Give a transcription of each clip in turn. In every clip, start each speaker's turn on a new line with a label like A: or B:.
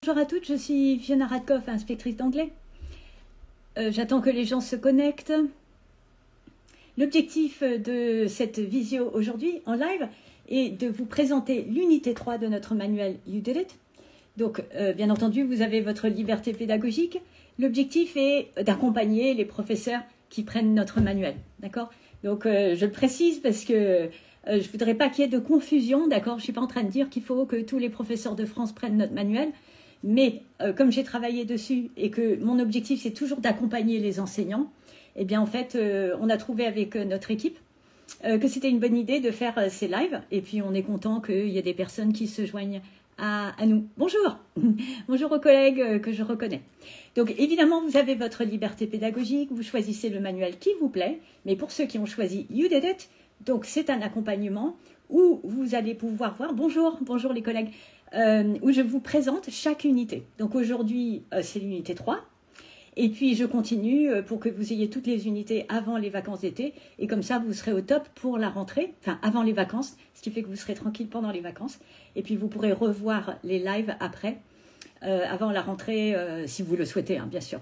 A: Bonjour à toutes, je suis Fiona Radkoff, inspectrice d'anglais. J'attends que les gens se connectent. L'objectif de cette visio aujourd'hui en live est de vous présenter l'unité 3 de notre manuel You Did It. Donc, bien entendu, vous avez votre liberté pédagogique. L'objectif est d'accompagner les professeurs qui prennent notre manuel. D'accord? Donc, je le précise parce que je ne voudrais pas qu'il y ait de confusion. D'accord? Je ne suis pas en train de dire qu'il faut que tous les professeurs de France prennent notre manuel. Mais comme j'ai travaillé dessus et que mon objectif, c'est toujours d'accompagner les enseignants, eh bien, en fait, on a trouvé avec notre équipe que c'était une bonne idée de faire ces lives. Et puis, on est content qu'il y ait des personnes qui se joignent à nous. Bonjour. Bonjour aux collègues que je reconnais. Donc, évidemment, vous avez votre liberté pédagogique. Vous choisissez le manuel qui vous plaît. Mais pour ceux qui ont choisi You Did It, donc c'est un accompagnement où vous allez pouvoir voir, bonjour les collègues, où je vous présente chaque unité. Donc aujourd'hui, c'est l'unité 3. Et puis je continue pour que vous ayez toutes les unités avant les vacances d'été. Et comme ça, vous serez au top pour la rentrée, enfin avant les vacances, ce qui fait que vous serez tranquille pendant les vacances. Et puis vous pourrez revoir les lives après, avant la rentrée, si vous le souhaitez, hein, bien sûr.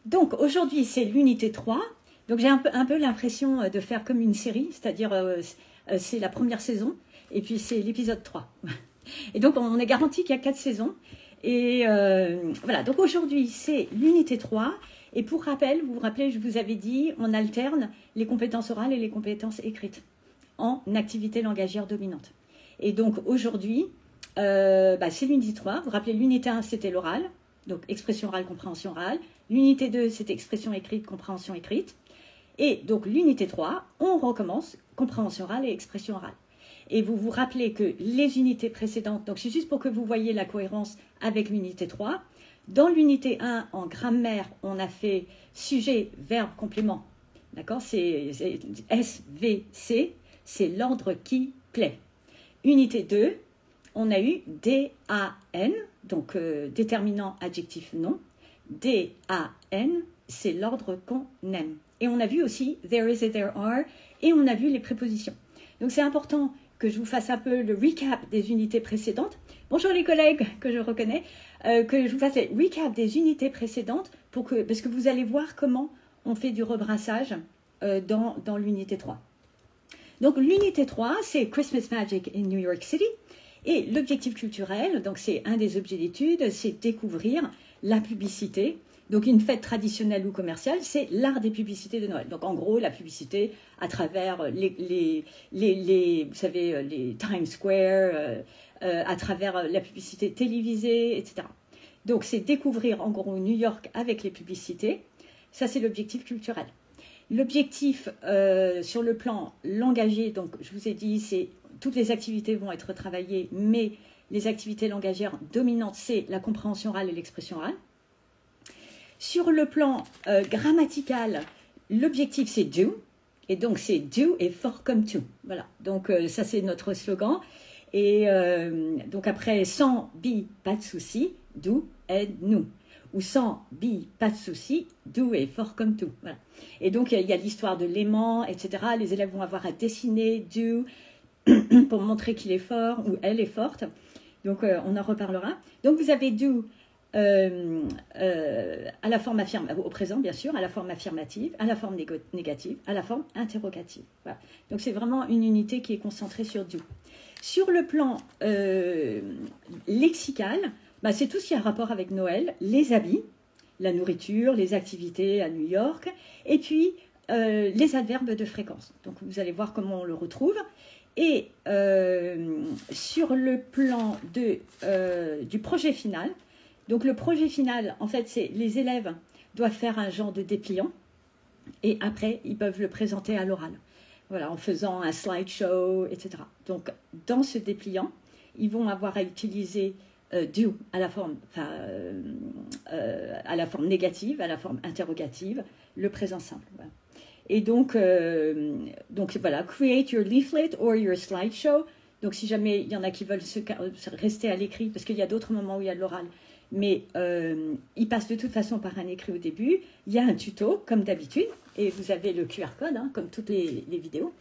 A: Donc aujourd'hui, c'est l'unité 3. Donc j'ai un peu l'impression de faire comme une série, c'est-à-dire c'est la première saison et puis c'est l'épisode 3. Et donc on est garanti qu'il y a 4 saisons. Et voilà, donc aujourd'hui c'est l'unité 3. Et pour rappel, vous vous rappelez, je vous avais dit, on alterne les compétences orales et les compétences écrites en activité langagière dominante. Et donc aujourd'hui, c'est l'unité 3. Vous vous rappelez, l'unité 1 c'était l'oral, donc expression orale, compréhension orale. L'unité 2 c'était expression écrite, compréhension écrite. Et donc, l'unité 3, on recommence compréhension orale et expression orale. Et vous vous rappelez que les unités précédentes, donc c'est juste pour que vous voyez la cohérence avec l'unité 3. Dans l'unité 1, en grammaire, on a fait sujet, verbe, complément. D'accord? C'est SVC, c'est l'ordre qui plaît. Unité 2, on a eu DAN, donc déterminant, adjectif, nom. DAN, c'est l'ordre qu'on aime. Et on a vu aussi there is et there are, et on a vu les prépositions. Donc c'est important que je vous fasse un peu le recap des unités précédentes. Bonjour les collègues que je reconnais, que je vous fasse le recap des unités précédentes parce que vous allez voir comment on fait du rebrassage dans l'unité 3. Donc l'unité 3, c'est Christmas Magic in New York City. Et l'objectif culturel, donc c'est un des objets d'étude, c'est découvrir la publicité. Donc, une fête traditionnelle ou commerciale, c'est l'art des publicités de Noël. Donc, en gros, la publicité à travers les Times Square, à travers la publicité télévisée, etc. Donc, c'est découvrir, en gros, New York avec les publicités. Ça, c'est l'objectif culturel. L'objectif sur le plan langagier, donc, je vous ai dit, c'est toutes les activités vont être travaillées, mais les activités langagières dominantes, c'est la compréhension orale et l'expression orale. Sur le plan grammatical, l'objectif c'est do, et donc c'est do et for comme to. Voilà, donc ça c'est notre slogan. Et donc après, sans be, pas de souci, do, aide-nous. Ou sans be, pas de souci, do et for comme to. Voilà. Et donc il y a l'histoire de l'aimant, etc. Les élèves vont avoir à dessiner do pour montrer qu'il est fort ou elle est forte. Donc on en reparlera. Donc vous avez do. À la forme au présent bien sûr, à la forme affirmative, à la forme négative, à la forme interrogative. Voilà. Donc c'est vraiment une unité qui est concentrée sur do. Sur le plan lexical, c'est tout ce qui a rapport avec Noël, les habits, la nourriture, les activités à New York, et puis les adverbes de fréquence. Donc vous allez voir comment on le retrouve. Et sur le plan du projet final, donc le projet final, en fait, c'est les élèves doivent faire un genre de dépliant et après, ils peuvent le présenter à l'oral. Voilà, en faisant un slideshow, etc. Donc, dans ce dépliant, ils vont avoir à utiliser do à la forme négative, à la forme interrogative, le présent simple. Voilà. Et donc voilà, create your leaflet or your slideshow. Donc, si jamais il y en a qui veulent rester à l'écrit, parce qu'il y a d'autres moments où il y a de l'oral, mais il passe de toute façon par un écrit au début. Il y a un tuto, comme d'habitude, et vous avez le QR code, hein, comme toutes les vidéos,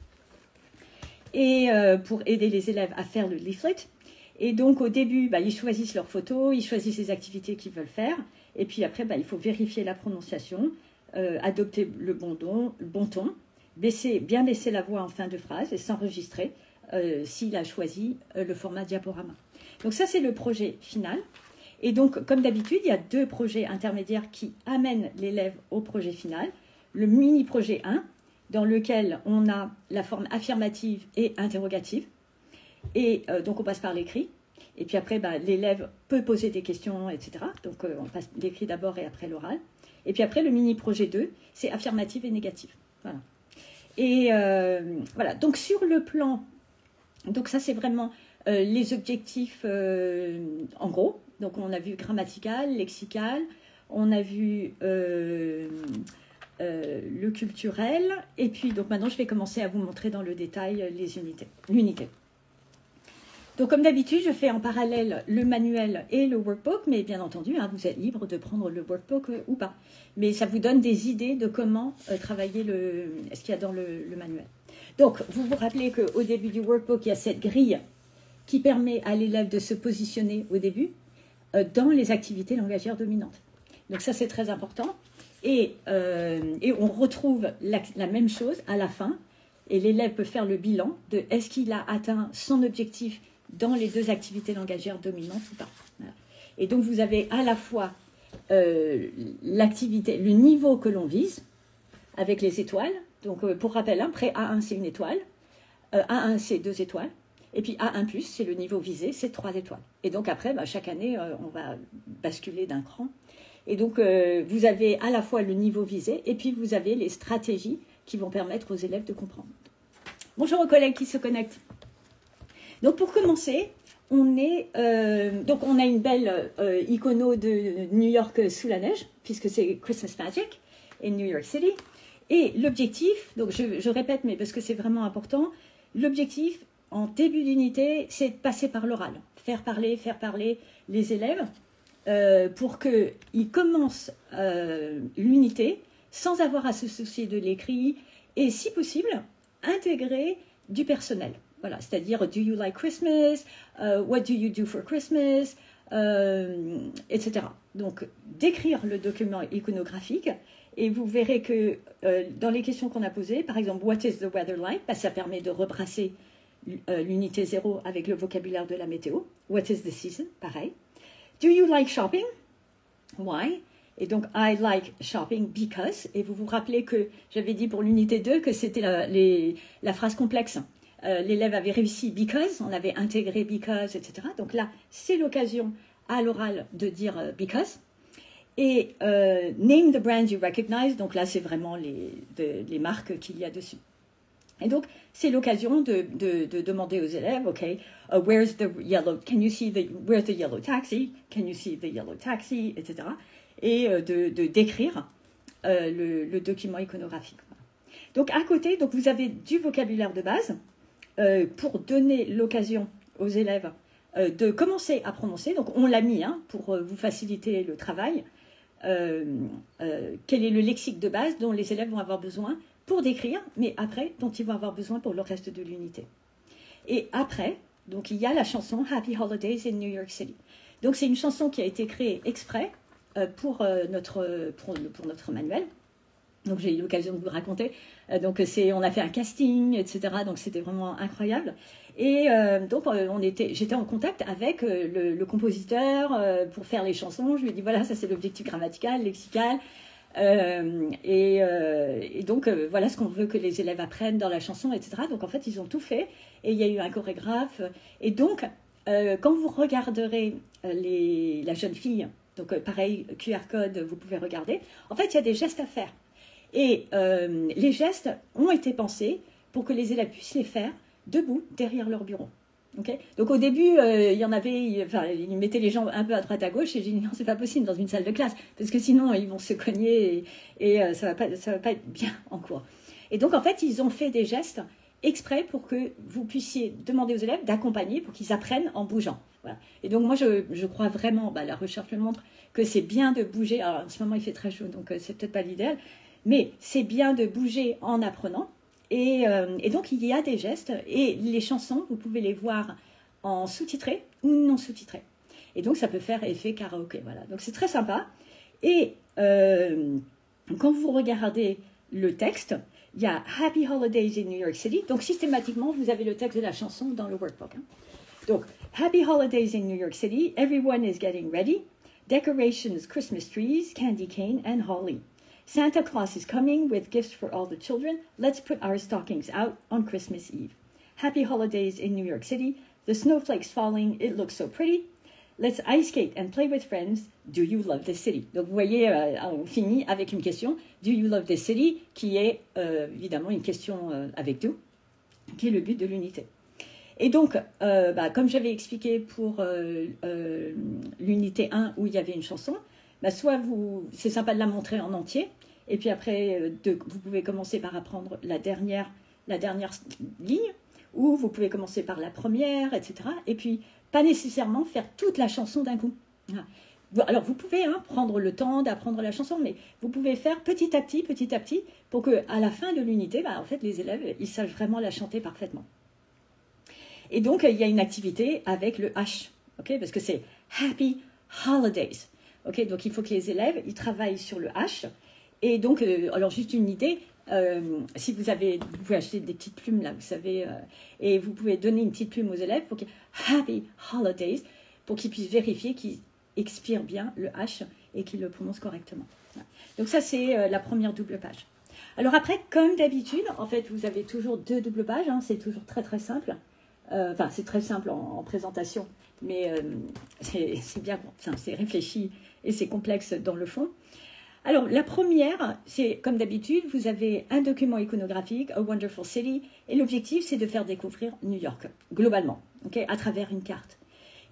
A: et pour aider les élèves à faire le leaflet. Et donc, au début, ils choisissent leurs photos, ils choisissent les activités qu'ils veulent faire. Et puis après, il faut vérifier la prononciation, adopter le bon ton, bien baisser la voix en fin de phrase et s'enregistrer s'il a choisi le format diaporama. Donc ça, c'est le projet final. Et donc, comme d'habitude, il y a 2 projets intermédiaires qui amènent l'élève au projet final. Le mini-projet 1, dans lequel on a la forme affirmative et interrogative. Et donc, on passe par l'écrit. Et puis après, l'élève peut poser des questions, etc. Donc, on passe l'écrit d'abord et après l'oral. Et puis après, le mini-projet 2, c'est affirmative et négative. Voilà. Et voilà. Donc, sur le plan... Donc, ça, c'est vraiment les objectifs en gros. Donc, on a vu grammatical, lexical. On a vu... le culturel, et puis donc maintenant je vais commencer à vous montrer dans le détail l'unité. Donc comme d'habitude, je fais en parallèle le manuel et le workbook, mais bien entendu, vous êtes libre de prendre le workbook ou pas. Mais ça vous donne des idées de comment travailler ce qu'il y a dans le manuel. Donc vous vous rappelez qu'au début du workbook, il y a cette grille qui permet à l'élève de se positionner au début dans les activités langagières dominantes. Donc ça, c'est très important. Et on retrouve la même chose à la fin, et l'élève peut faire le bilan de est-ce qu'il a atteint son objectif dans les 2 activités langagières dominantes ou pas. Voilà. Et donc vous avez à la fois l'activité, le niveau que l'on vise avec les étoiles. Donc pour rappel, pré A1 c'est 1 étoile, A1 c'est 2 étoiles, et puis A1+, c'est le niveau visé, c'est 3 étoiles. Et donc après, chaque année, on va basculer d'un cran. Et donc, vous avez à la fois le niveau visé et puis vous avez les stratégies qui vont permettre aux élèves de comprendre. Bonjour aux collègues qui se connectent. Donc, pour commencer, on a une belle icono de New York sous la neige, puisque c'est Christmas Magic in New York City. Et l'objectif, donc je répète, mais parce que c'est vraiment important, l'objectif en début d'unité, c'est de passer par l'oral, faire parler les élèves. Pour qu'ils commencent l'unité sans avoir à se soucier de l'écrit et, si possible, intégrer du personnel. Voilà, c'est-à-dire, do you like Christmas? What do you do for Christmas? Etc. Donc, décrire le document iconographique et vous verrez que dans les questions qu'on a posées, par exemple, what is the weather like? Ça permet de rebrasser l'unité 0 avec le vocabulaire de la météo. What is the season? Pareil. Do you like shopping? Why? Et donc, I like shopping because. Et vous vous rappelez que j'avais dit pour l'unité 2 que c'était la phrase complexe. L'élève avait réussi because, on avait intégré because, etc. Donc là, c'est l'occasion à l'oral de dire because. Et name the brands you recognize. Donc là, c'est vraiment les marques qu'il y a dessus. Et donc, c'est l'occasion de demander aux élèves, OK, where's the yellow, where's the yellow taxi? Can you see the yellow taxi? Etc. Et de décrire le document iconographique. Donc, à côté, donc, vous avez du vocabulaire de base pour donner l'occasion aux élèves de commencer à prononcer. Donc, on l'a mis pour vous faciliter le travail. Quel est le lexique de base dont les élèves vont avoir besoin pour décrire, mais après, dont ils vont avoir besoin pour le reste de l'unité. Et après, donc il y a la chanson Happy Holidays in New York City. Donc c'est une chanson qui a été créée exprès pour notre manuel. Donc j'ai eu l'occasion de vous raconter. Donc on a fait un casting, etc. Donc c'était vraiment incroyable. Et donc j'étais en contact avec le compositeur pour faire les chansons. Je lui ai dit voilà, ça c'est l'objectif grammatical, lexical. Et donc voilà ce qu'on veut que les élèves apprennent dans la chanson, etc. Donc en fait ils ont tout fait et il y a eu un chorégraphe. Et donc quand vous regarderez la jeune fille, donc pareil QR code, vous pouvez regarder. En fait il y a des gestes à faire et les gestes ont été pensés pour que les élèves puissent les faire debout derrière leur bureau. Okay. Donc au début, il y en avait, ils mettaient les jambes un peu à droite à gauche et j'ai dit non, c'est pas possible dans une salle de classe parce que sinon ils vont se cogner et ça va pas être bien en cours. Et donc en fait, ils ont fait des gestes exprès pour que vous puissiez demander aux élèves d'accompagner pour qu'ils apprennent en bougeant. Voilà. Et donc moi, je crois vraiment, la recherche le montre, que c'est bien de bouger. Alors en ce moment, il fait très chaud, donc c'est peut-être pas l'idéal, mais c'est bien de bouger en apprenant. Et donc, il y a des gestes et les chansons, vous pouvez les voir en sous-titré ou non sous-titré. Et donc, ça peut faire effet karaoké. Voilà. Donc, c'est très sympa. Et quand vous regardez le texte, il y a Happy Holidays in New York City. Donc, systématiquement, vous avez le texte de la chanson dans le workbook. Hein. Donc, Happy Holidays in New York City. Everyone is getting ready. Decorations, Christmas trees, candy cane, and holly. Santa Claus is coming with gifts for all the children. Let's put our stockings out on Christmas Eve. Happy Holidays in New York City. The snowflakes falling. It looks so pretty. Let's ice skate and play with friends. Do you love the city? Donc, vous voyez, on finit avec une question. Do you love the city? Qui est évidemment une question avec do, qui est le but de l'unité. Et donc, comme j'avais expliqué pour l'unité 1 où il y avait une chanson, soit c'est sympa de la montrer en entier, et puis après, vous pouvez commencer par apprendre la dernière ligne, ou vous pouvez commencer par la première, etc. Et puis, pas nécessairement faire toute la chanson d'un coup. Alors, vous pouvez prendre le temps d'apprendre la chanson, mais vous pouvez faire petit à petit, pour qu'à la fin de l'unité, en fait, les élèves, ils sachent vraiment la chanter parfaitement. Et donc, il y a une activité avec le H, okay, parce que c'est Happy Holidays. Okay, donc, il faut que les élèves, ils travaillent sur le H. Et donc, alors juste une idée, si vous pouvez acheter des petites plumes, là, vous savez, et vous pouvez donner une petite plume aux élèves pour qu'ils Happy Holidays, pour qu'ils puissent vérifier qu'ils expirent bien le H et qu'ils le prononcent correctement. Donc, ça, c'est la première double page. Alors après, comme d'habitude, en fait, vous avez toujours 2 doubles pages, c'est toujours très, très simple. Enfin, c'est très simple en présentation, mais c'est bien, c'est réfléchi et c'est complexe dans le fond. Alors, la première, c'est comme d'habitude, vous avez un document iconographique, A Wonderful City, et l'objectif, c'est de faire découvrir New York, globalement, okay, à travers une carte.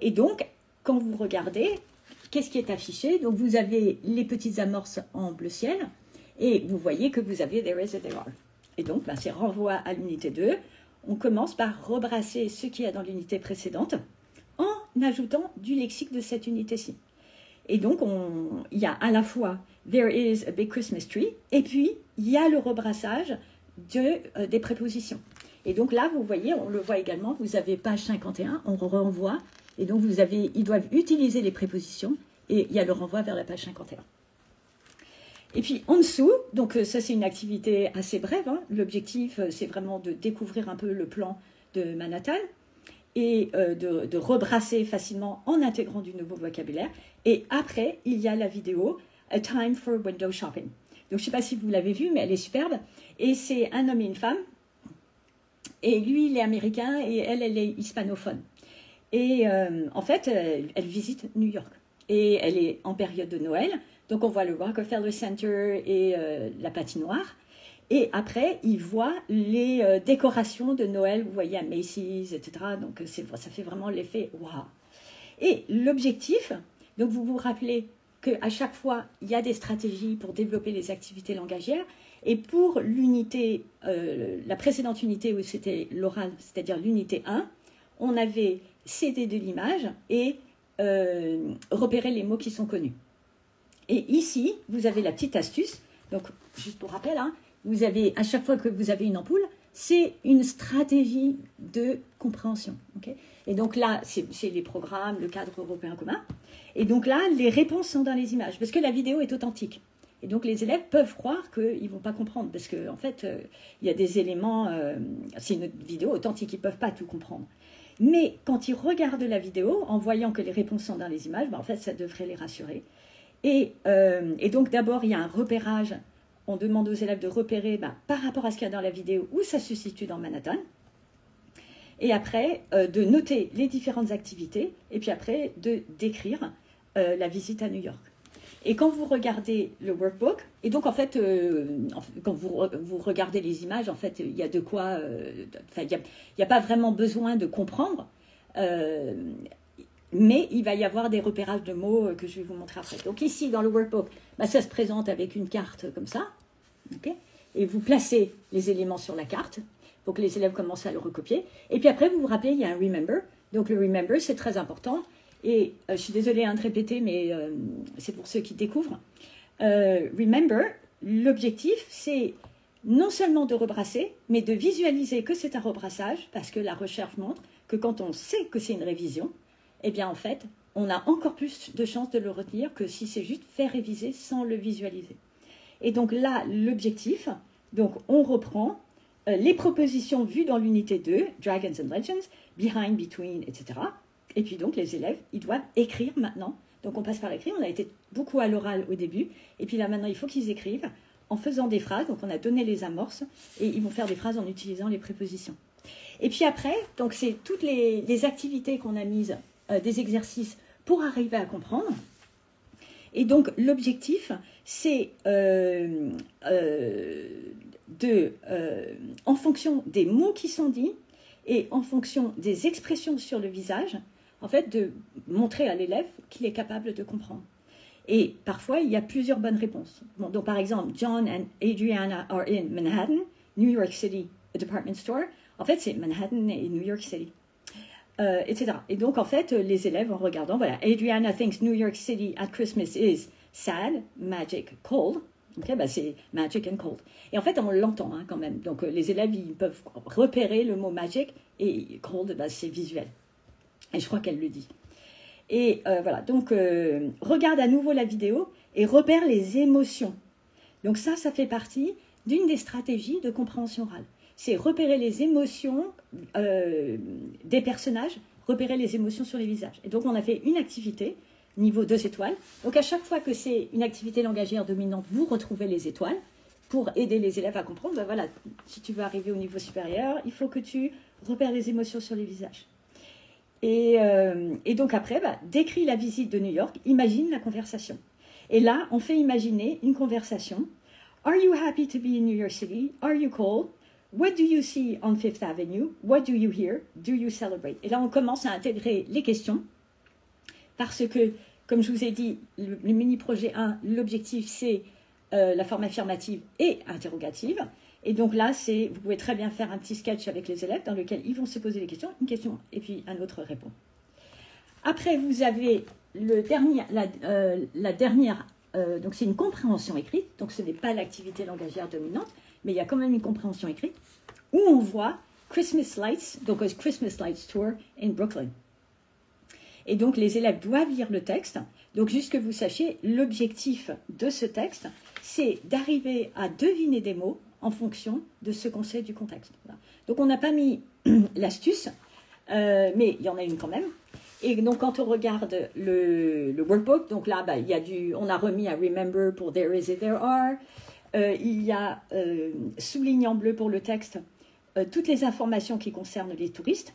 A: Et donc, quand vous regardez, qu'est-ce qui est affiché? Donc, vous avez les petites amorces en bleu ciel, et vous voyez que vous avez There is a There are. Et donc, c'est renvoi à l'unité 2. On commence par rebrasser ce qu'il y a dans l'unité précédente en ajoutant du lexique de cette unité-ci. Et donc, il y a à la fois There is a big Christmas tree, et puis il y a le rebrassage des prépositions. Et donc là, vous voyez, on le voit également, vous avez page 51, on renvoie, et donc ils doivent utiliser les prépositions, et il y a le renvoi vers la page 51. Et puis en dessous, donc ça c'est une activité assez brève, l'objectif c'est vraiment de découvrir un peu le plan de Manhattan et de rebrasser facilement en intégrant du nouveau vocabulaire. Et après, il y a la vidéo A Time for Window Shopping. Donc je ne sais pas si vous l'avez vue, mais elle est superbe. Et c'est un homme et une femme. Et lui, il est américain et elle est hispanophone. Et en fait, elle visite New York. Et elle est en période de Noël. Donc, on voit le Rockefeller Center et la patinoire. Et après, il voit les décorations de Noël, vous voyez, à Macy's, etc. Donc, ça fait vraiment l'effet « waouh ». Et l'objectif, donc vous vous rappelez qu'à chaque fois, il y a des stratégies pour développer les activités langagières. Et pour l'unité, la précédente unité où c'était l'oral, c'est-à-dire l'unité 1, on avait cédé de l'image et repérer les mots qui sont connus. Et ici, vous avez la petite astuce. Donc, juste pour rappel, vous avez, à chaque fois que vous avez une ampoule, c'est une stratégie de compréhension. Okay, et donc là, c'est les programmes, le cadre européen commun. Et donc là, les réponses sont dans les images, parce que la vidéo est authentique. Et donc, les élèves peuvent croire qu'ils ne vont pas comprendre, parce qu'en fait, il y a des éléments, c'est une vidéo authentique, ils ne peuvent pas tout comprendre. Mais quand ils regardent la vidéo, en voyant que les réponses sont dans les images, en fait, ça devrait les rassurer. Et donc, d'abord, il y a un repérage. On demande aux élèves de repérer par rapport à ce qu'il y a dans la vidéo où ça se situe dans Manhattan. Et après, de noter les différentes activités. Et puis après, de décrire la visite à New York. Et quand vous regardez le workbook, et donc en fait, quand vous regardez les images, en fait, il y a de quoi... il n'y a pas vraiment besoin de comprendre. Mais il va y avoir des repérages de mots que je vais vous montrer après. Donc ici, dans le workbook, ça se présente avec une carte comme ça. Okay, et vous placez les éléments sur la carte pour que les élèves commencent à le recopier. Et puis après, vous vous rappelez, il y a un remember. Donc le remember, c'est très important. Et je suis désolée de répéter, mais c'est pour ceux qui découvrent. Remember, l'objectif, c'est non seulement de rebrasser, mais de visualiser que c'est un rebrassage, parce que la recherche montre que quand on sait que c'est une révision, eh bien en fait, on a encore plus de chances de le retenir que si c'est juste faire réviser sans le visualiser. Et donc là, l'objectif, donc on reprend les propositions vues dans l'unité 2, Dragons and Legends, Behind, Between, etc. Et puis donc les élèves, ils doivent écrire maintenant. Donc on passe par l'écrit, on a été beaucoup à l'oral au début, et puis là maintenant il faut qu'ils écrivent en faisant des phrases. Donc on a donné les amorces, et ils vont faire des phrases en utilisant les prépositions. Et puis après, donc c'est toutes les activités qu'on a mises, des exercices pour arriver à comprendre. Et donc l'objectif, c'est en fonction des mots qui sont dits et en fonction des expressions sur le visage, en fait, de montrer à l'élève qu'il est capable de comprendre. Et parfois, il y a plusieurs bonnes réponses. Bon, donc, par exemple, John and Adriana are in Manhattan, New York City, a department store. En fait, c'est Manhattan et New York City, etc. Et donc, en fait, les élèves, en regardant, voilà, Adriana thinks New York City at Christmas is sad, magic, cold. Okay, bah c'est magic and cold. Et en fait, on l'entend hein, quand même. Donc, les élèves, ils peuvent repérer le mot magic et cold, bah, c'est visuel. Et je crois qu'elle le dit. Et voilà, donc regarde à nouveau la vidéo et repère les émotions. Donc ça fait partie d'une des stratégies de compréhension orale. C'est repérer les émotions des personnages, repérer les émotions sur les visages. Et donc on a fait une activité, niveau 2 étoiles. Donc à chaque fois que c'est une activité langagière dominante, vous retrouvez les étoiles pour aider les élèves à comprendre. Ben voilà, si tu veux arriver au niveau supérieur, il faut que tu repères les émotions sur les visages. Et donc après, bah, décris la visite de New York, imagine la conversation. Et là, on fait imaginer une conversation. Are you happy to be in New York City? Are you cold? What do you see on Fifth Avenue? What do you hear? Do you celebrate? Et là, on commence à intégrer les questions. Parce que, comme je vous ai dit, le mini-projet 1, l'objectif, c'est la forme affirmative et interrogative. Et donc là, vous pouvez très bien faire un petit sketch avec les élèves dans lequel ils vont se poser des questions, une question et puis un autre répond. Après, vous avez la dernière, donc c'est une compréhension écrite, donc ce n'est pas l'activité langagière dominante, mais il y a quand même une compréhension écrite, où on voit Christmas Lights, donc a Christmas Lights Tour in Brooklyn. Et donc les élèves doivent lire le texte. Donc juste que vous sachiez, l'objectif de ce texte, c'est d'arriver à deviner des mots en fonction de ce qu'on sait du contexte. Voilà. Donc on n'a pas mis l'astuce, mais il y en a une quand même. Et donc quand on regarde le workbook, donc là, bah, on a remis à Remember pour There is et There are. Il y a souligné en bleu pour le texte toutes les informations qui concernent les touristes,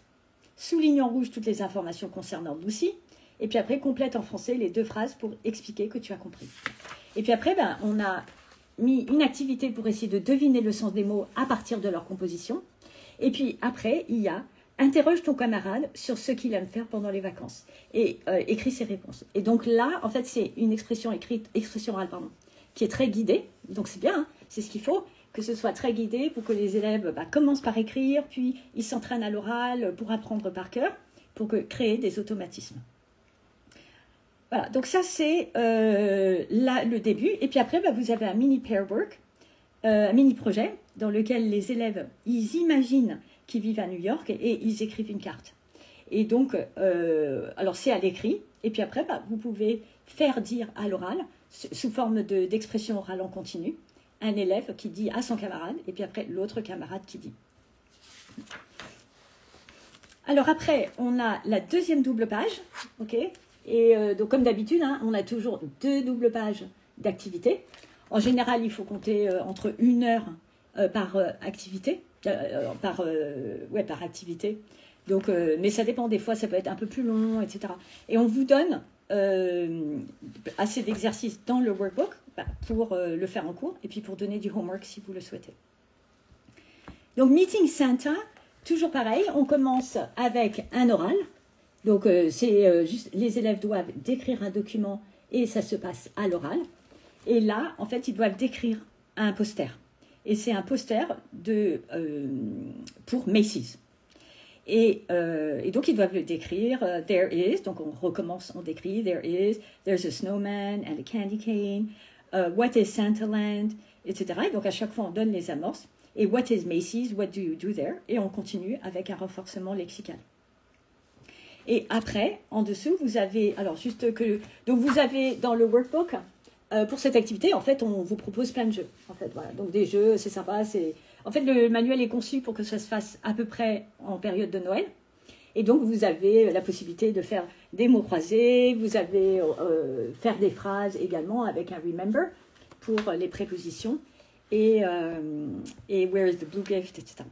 A: souligne en rouge toutes les informations concernant Lucy, et puis après complète en français les 2 phrases pour expliquer que tu as compris. Et puis après, ben, on a mis une activité pour essayer de deviner le sens des mots à partir de leur composition. Et puis après, il y a interroge ton camarade sur ce qu'il aime faire pendant les vacances et écris ses réponses. Et donc là, en fait, c'est une expression orale, qui est très guidée. Donc c'est bien, hein, c'est ce qu'il faut, que ce soit très guidé pour que les élèves commencent par écrire, puis ils s'entraînent à l'oral pour apprendre par cœur, pour créer des automatismes. Voilà, donc ça c'est le début. Et puis après, vous avez un mini pair work, un mini projet dans lequel les élèves, ils imaginent qu'ils vivent à New York et ils écrivent une carte. Et donc, alors c'est à l'écrit. Et puis après, vous pouvez faire dire à l'oral, sous forme d'expression orale en continu, un élève qui dit à son camarade, et puis après l'autre camarade qui dit. Alors après, on a la deuxième double page, ok. Et donc, comme d'habitude, hein, on a toujours 2 doubles pages d'activité. En général, il faut compter entre 1 heure par activité, par activité. Donc, mais ça dépend, des fois, ça peut être un peu plus long, etc. Et on vous donne assez d'exercices dans le workbook pour le faire en cours et puis pour donner du homework si vous le souhaitez. Donc, Meeting Santa, toujours pareil, on commence avec un oral. Donc, c'est juste, les élèves doivent décrire un document et ça se passe à l'oral. Et là, en fait, ils doivent décrire un poster. Et c'est un poster pour Macy's. Et donc, ils doivent le décrire. There is, donc on recommence, on décrit. There's a snowman and a candy cane. What is Santaland, etc. Et donc, à chaque fois, on donne les amorces. Et what is Macy's, what do you do there? Et on continue avec un renforcement lexical. Et après, en dessous, vous avez, alors juste que, donc vous avez dans le workbook, pour cette activité, en fait, on vous propose plein de jeux. En fait, voilà. Donc des jeux, c'est sympa. En fait, le manuel est conçu pour que ça se fasse à peu près en période de Noël. Et donc, vous avez la possibilité de faire des mots croisés, vous avez faire des phrases également avec un remember pour les prépositions et where is the blue gift, etc.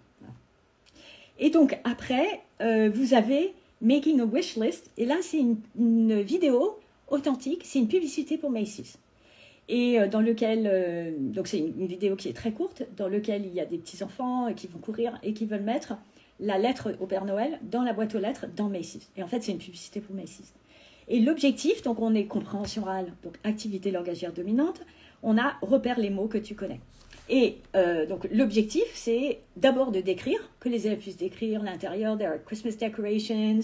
A: Et donc, après, vous avez making a wish list. Et là, c'est une vidéo authentique, c'est une publicité pour Macy's. Et dans lequel, donc c'est une vidéo qui est très courte, dans lequel il y a des petits-enfants qui vont courir et qui veulent mettre la lettre au Père Noël dans la boîte aux lettres dans Macy's. Et en fait, c'est une publicité pour Macy's. Et l'objectif, donc on est compréhension orale, donc activité langagière dominante, on a repère les mots que tu connais. Et donc l'objectif, c'est d'abord de décrire, que les élèves puissent décrire l'intérieur. There are Christmas decorations,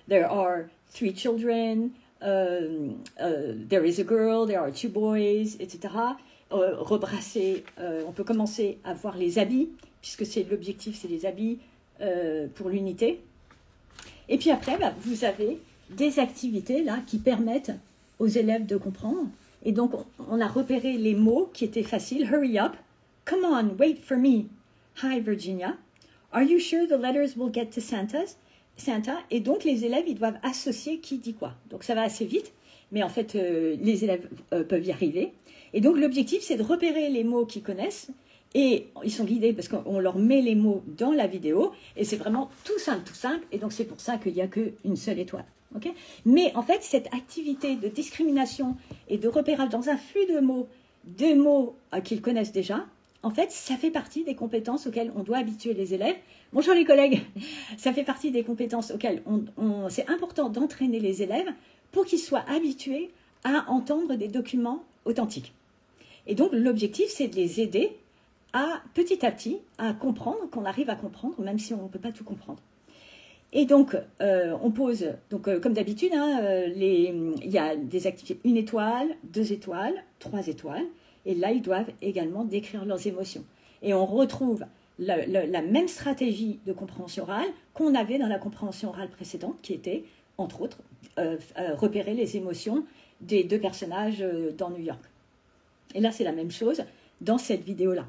A: there are 3 children, there is a girl, there are 2 boys, etc. Rebrasser, on peut commencer à voir les habits, puisque c'est l'objectif, c'est les habits pour l'unité. Et puis après, vous avez des activités là qui permettent aux élèves de comprendre. Et donc, on a repéré les mots qui étaient faciles. Hurry up. Come on, wait for me. Hi, Virginia. Are you sure the letters will get to Santa? Et donc, les élèves, ils doivent associer qui dit quoi. Donc, ça va assez vite, mais en fait, les élèves peuvent y arriver. Et donc, l'objectif, c'est de repérer les mots qu'ils connaissent. Et ils sont guidés parce qu'on leur met les mots dans la vidéo. Et c'est vraiment tout simple, tout simple. Et donc, c'est pour ça qu'il n'y a qu'une seule étoile. Okay. Mais en fait, cette activité de discrimination et de repérage dans un flux de mots qu'ils connaissent déjà, en fait, ça fait partie des compétences auxquelles on doit habituer les élèves. Bonjour les collègues, ça fait partie des compétences auxquelles c'est important d'entraîner les élèves pour qu'ils soient habitués à entendre des documents authentiques. Et donc, l'objectif, c'est de les aider petit à petit à comprendre, qu'on arrive à comprendre, même si on ne peut pas tout comprendre. Et donc, on pose, donc, comme d'habitude, il y a des activités 1 étoile, 2 étoiles, 3 étoiles. Et là, ils doivent également décrire leurs émotions. Et on retrouve la même stratégie de compréhension orale qu'on avait dans la compréhension orale précédente, qui était, entre autres, repérer les émotions des 2 personnages dans New York. Et là, c'est la même chose dans cette vidéo-là.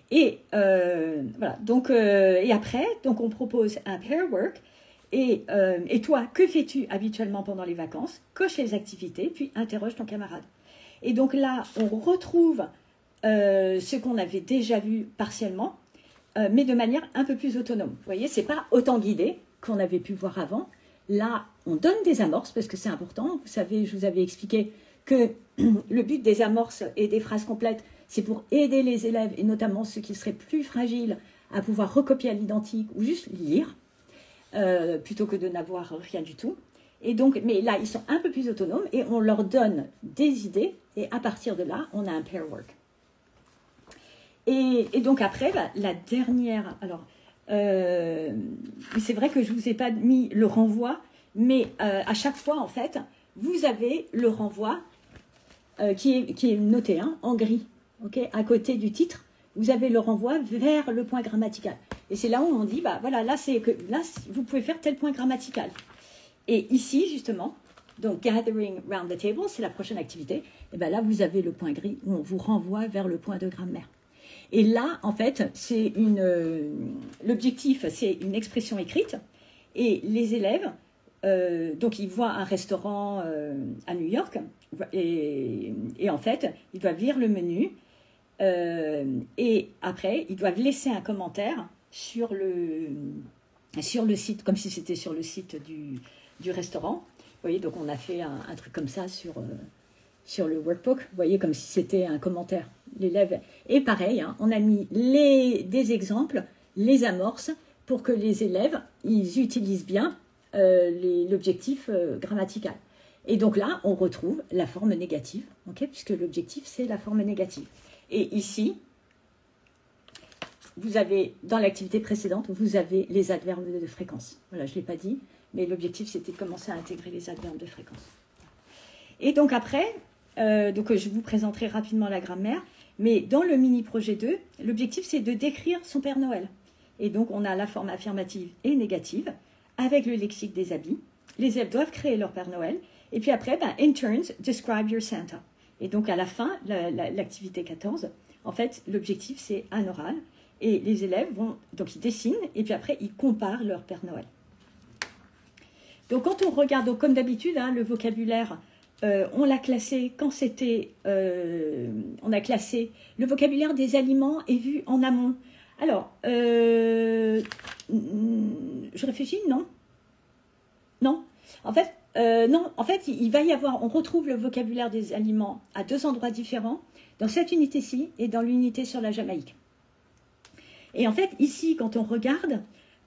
A: Et voilà. Donc, et après, donc, on propose un pair work. Et toi, que fais-tu habituellement pendant les vacances? Coche les activités, puis interroge ton camarade. Et donc là, on retrouve ce qu'on avait déjà vu partiellement, mais de manière un peu plus autonome. Vous voyez, ce n'est pas autant guidé qu'on avait pu voir avant. Là, on donne des amorces, parce que c'est important. Vous savez, je vous avais expliqué que le but des amorces et des phrases complètes, c'est pour aider les élèves, et notamment ceux qui seraient plus fragiles, à pouvoir recopier à l'identique ou juste lire. Plutôt que de n'avoir rien du tout. Et donc, mais là, ils sont un peu plus autonomes et on leur donne des idées et à partir de là, on a un pair work. Et donc après, la dernière, alors, c'est vrai que je ne vous ai pas mis le renvoi, mais à chaque fois, en fait, vous avez le renvoi qui est noté en gris, okay, à côté du titre. Vous avez le renvoi vers le point grammatical. Et c'est là où on dit, voilà, là, vous pouvez faire tel point grammatical. Et ici, justement, donc Gathering Round the Table, c'est la prochaine activité. Et bien là, vous avez le point gris où on vous renvoie vers le point de grammaire. Et là, en fait, l'objectif, c'est une expression écrite. Et les élèves, donc ils voient un restaurant à New York. Et en fait, ils doivent lire le menu. Et après, ils doivent laisser un commentaire sur le site, comme si c'était sur le site du restaurant. Vous voyez, donc on a fait un truc comme ça sur le workbook. Vous voyez, comme si c'était un commentaire. L'élève. Et pareil, on a mis des exemples, les amorces, pour que les élèves, ils utilisent bien l'objectif grammatical. Et donc là, on retrouve la forme négative, okay, puisque l'objectif, c'est la forme négative. Et ici, vous avez, dans l'activité précédente, vous avez les adverbes de fréquence. Voilà, je ne l'ai pas dit, mais l'objectif, c'était de commencer à intégrer les adverbes de fréquence. Et donc après, donc je vous présenterai rapidement la grammaire, mais dans le mini-projet 2, l'objectif, c'est de décrire son Père Noël. Et donc, on a la forme affirmative et négative, avec le lexique des habits. Les élèves doivent créer leur Père Noël. Et puis après, in turns, describe your Santa. Et donc à la fin, l'activité 14, en fait, l'objectif c'est un oral. Et les élèves donc ils dessinent et puis après ils comparent leur Père Noël. Donc quand on regarde, donc, comme d'habitude, le vocabulaire, on l'a classé quand c'était, on a classé le vocabulaire des aliments est vu en amont. Alors, je réfléchis, non. En fait, non. En fait, il va y avoir, on retrouve le vocabulaire des aliments à 2 endroits différents, dans cette unité-ci et dans l'unité sur la Jamaïque. Et en fait, ici, quand on regarde,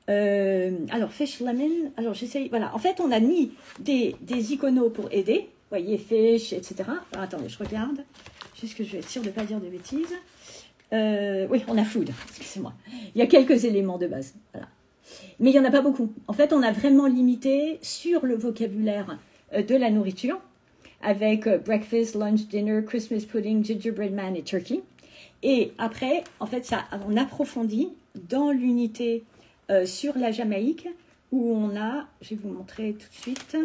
A: alors fish, lemon, alors j'essaye, voilà. En fait, on a mis des iconos pour aider, vous voyez, fish, etc. Alors, attendez, je regarde, juste que je vais être sûre de ne pas dire de bêtises. Oui, on a food, excusez-moi. Il y a quelques éléments de base, voilà. Mais il n'y en a pas beaucoup. En fait, on a vraiment limité sur le vocabulaire de la nourriture, avec breakfast, lunch, dinner, Christmas pudding, gingerbread man et turkey. Et après, en fait, ça, on approfondit dans l'unité sur la Jamaïque, où on a, je vais vous montrer tout de suite,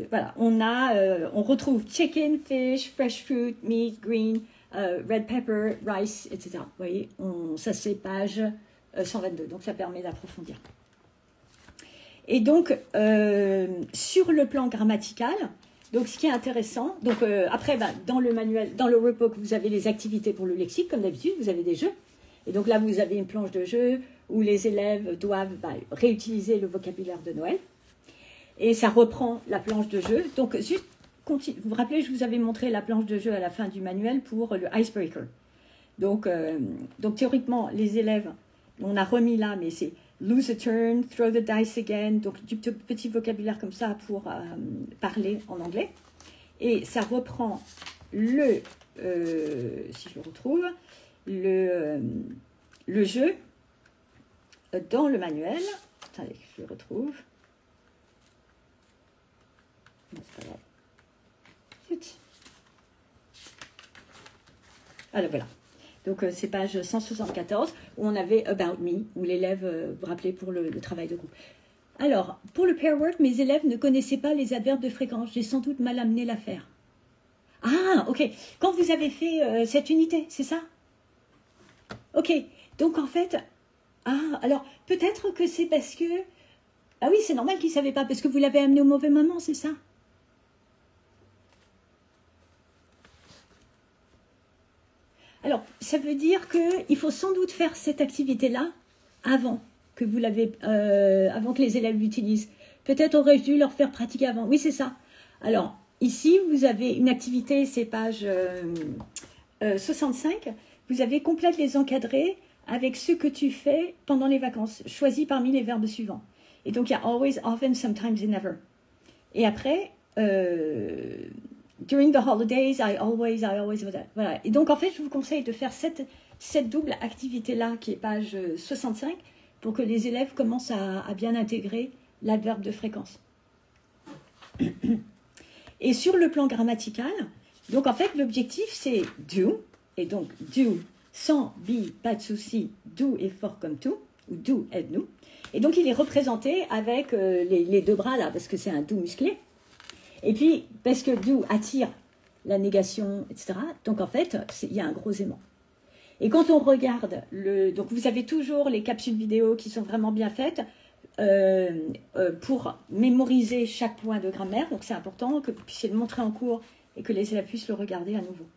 A: voilà, on retrouve chicken, fish, fresh fruit, meat, green, red pepper, rice, etc. Vous voyez, ça c'est page 122, donc ça permet d'approfondir. Et donc, sur le plan grammatical, donc ce qui est intéressant, donc après, dans le manuel, dans le workbook, vous avez les activités pour le lexique, comme d'habitude, vous avez des jeux. Et donc là, vous avez une planche de jeu où les élèves doivent réutiliser le vocabulaire de Noël. Et ça reprend la planche de jeu. Donc, juste, vous vous rappelez, je vous avais montré la planche de jeu à la fin du manuel pour le icebreaker. Donc théoriquement, les élèves, on a remis là, mais c'est lose a turn, throw the dice again, donc du petit vocabulaire comme ça pour parler en anglais. Et ça reprend si je le retrouve, le jeu dans le manuel. Attendez, je le retrouve. Non, c'est pas grave. Zut. Alors voilà. Donc c'est page 174 où on avait About Me, où l'élève, vous rappelez, pour le travail de groupe. Alors, pour le pair work, mes élèves ne connaissaient pas les adverbes de fréquence. J'ai sans doute mal amené l'affaire. Ah, ok. Quand vous avez fait cette unité, c'est ça? Ok. Donc en fait, alors peut-être que c'est parce que... Ah oui, c'est normal qu'ils ne savaient pas, parce que vous l'avez amené au mauvais moment, c'est ça? Alors, ça veut dire qu'il faut sans doute faire cette activité-là avant que vous l'avez, avant que les élèves l'utilisent. Peut-être aurais-je dû leur faire pratiquer avant. Oui, c'est ça. Alors, ici, vous avez une activité, c'est page 65. Vous avez complète les encadrés avec ce que tu fais pendant les vacances. Choisis parmi les verbes suivants. Et donc, il y a always, often, sometimes et never. Et après... during the holidays, I always, voilà. Et donc, en fait, je vous conseille de faire cette double activité-là, qui est page 65, pour que les élèves commencent à bien intégrer l'adverbe de fréquence. Et sur le plan grammatical, donc en fait, l'objectif, c'est do, et donc do, sans be, pas de souci, do est fort comme tout, ou do, aide-nous. Et donc, il est représenté avec les deux bras, là, parce que c'est un do musclé. Et puis, parce que do attire la négation, etc. Donc, en fait, il y a un gros aimant. Et quand on regarde, donc vous avez toujours les capsules vidéo qui sont vraiment bien faites pour mémoriser chaque point de grammaire. Donc, c'est important que vous puissiez le montrer en cours et que les élèves puissent le regarder à nouveau.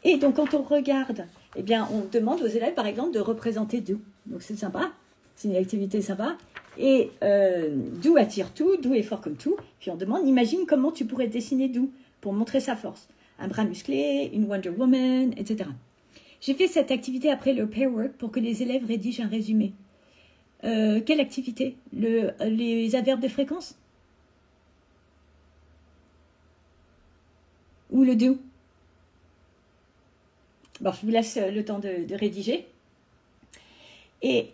A: Et donc, quand on regarde, eh bien, on demande aux élèves, par exemple, de représenter do. Donc, c'est sympa. C'est une activité sympa. Et do attire tout, do est fort comme tout. Puis on demande, imagine comment tu pourrais dessiner do pour montrer sa force. Un bras musclé, une Wonder Woman, etc. J'ai fait cette activité après le pair work pour que les élèves rédigent un résumé. Quelle activité? Les adverbes de fréquence? Ou le do? Bon, je vous laisse le temps de rédiger. Et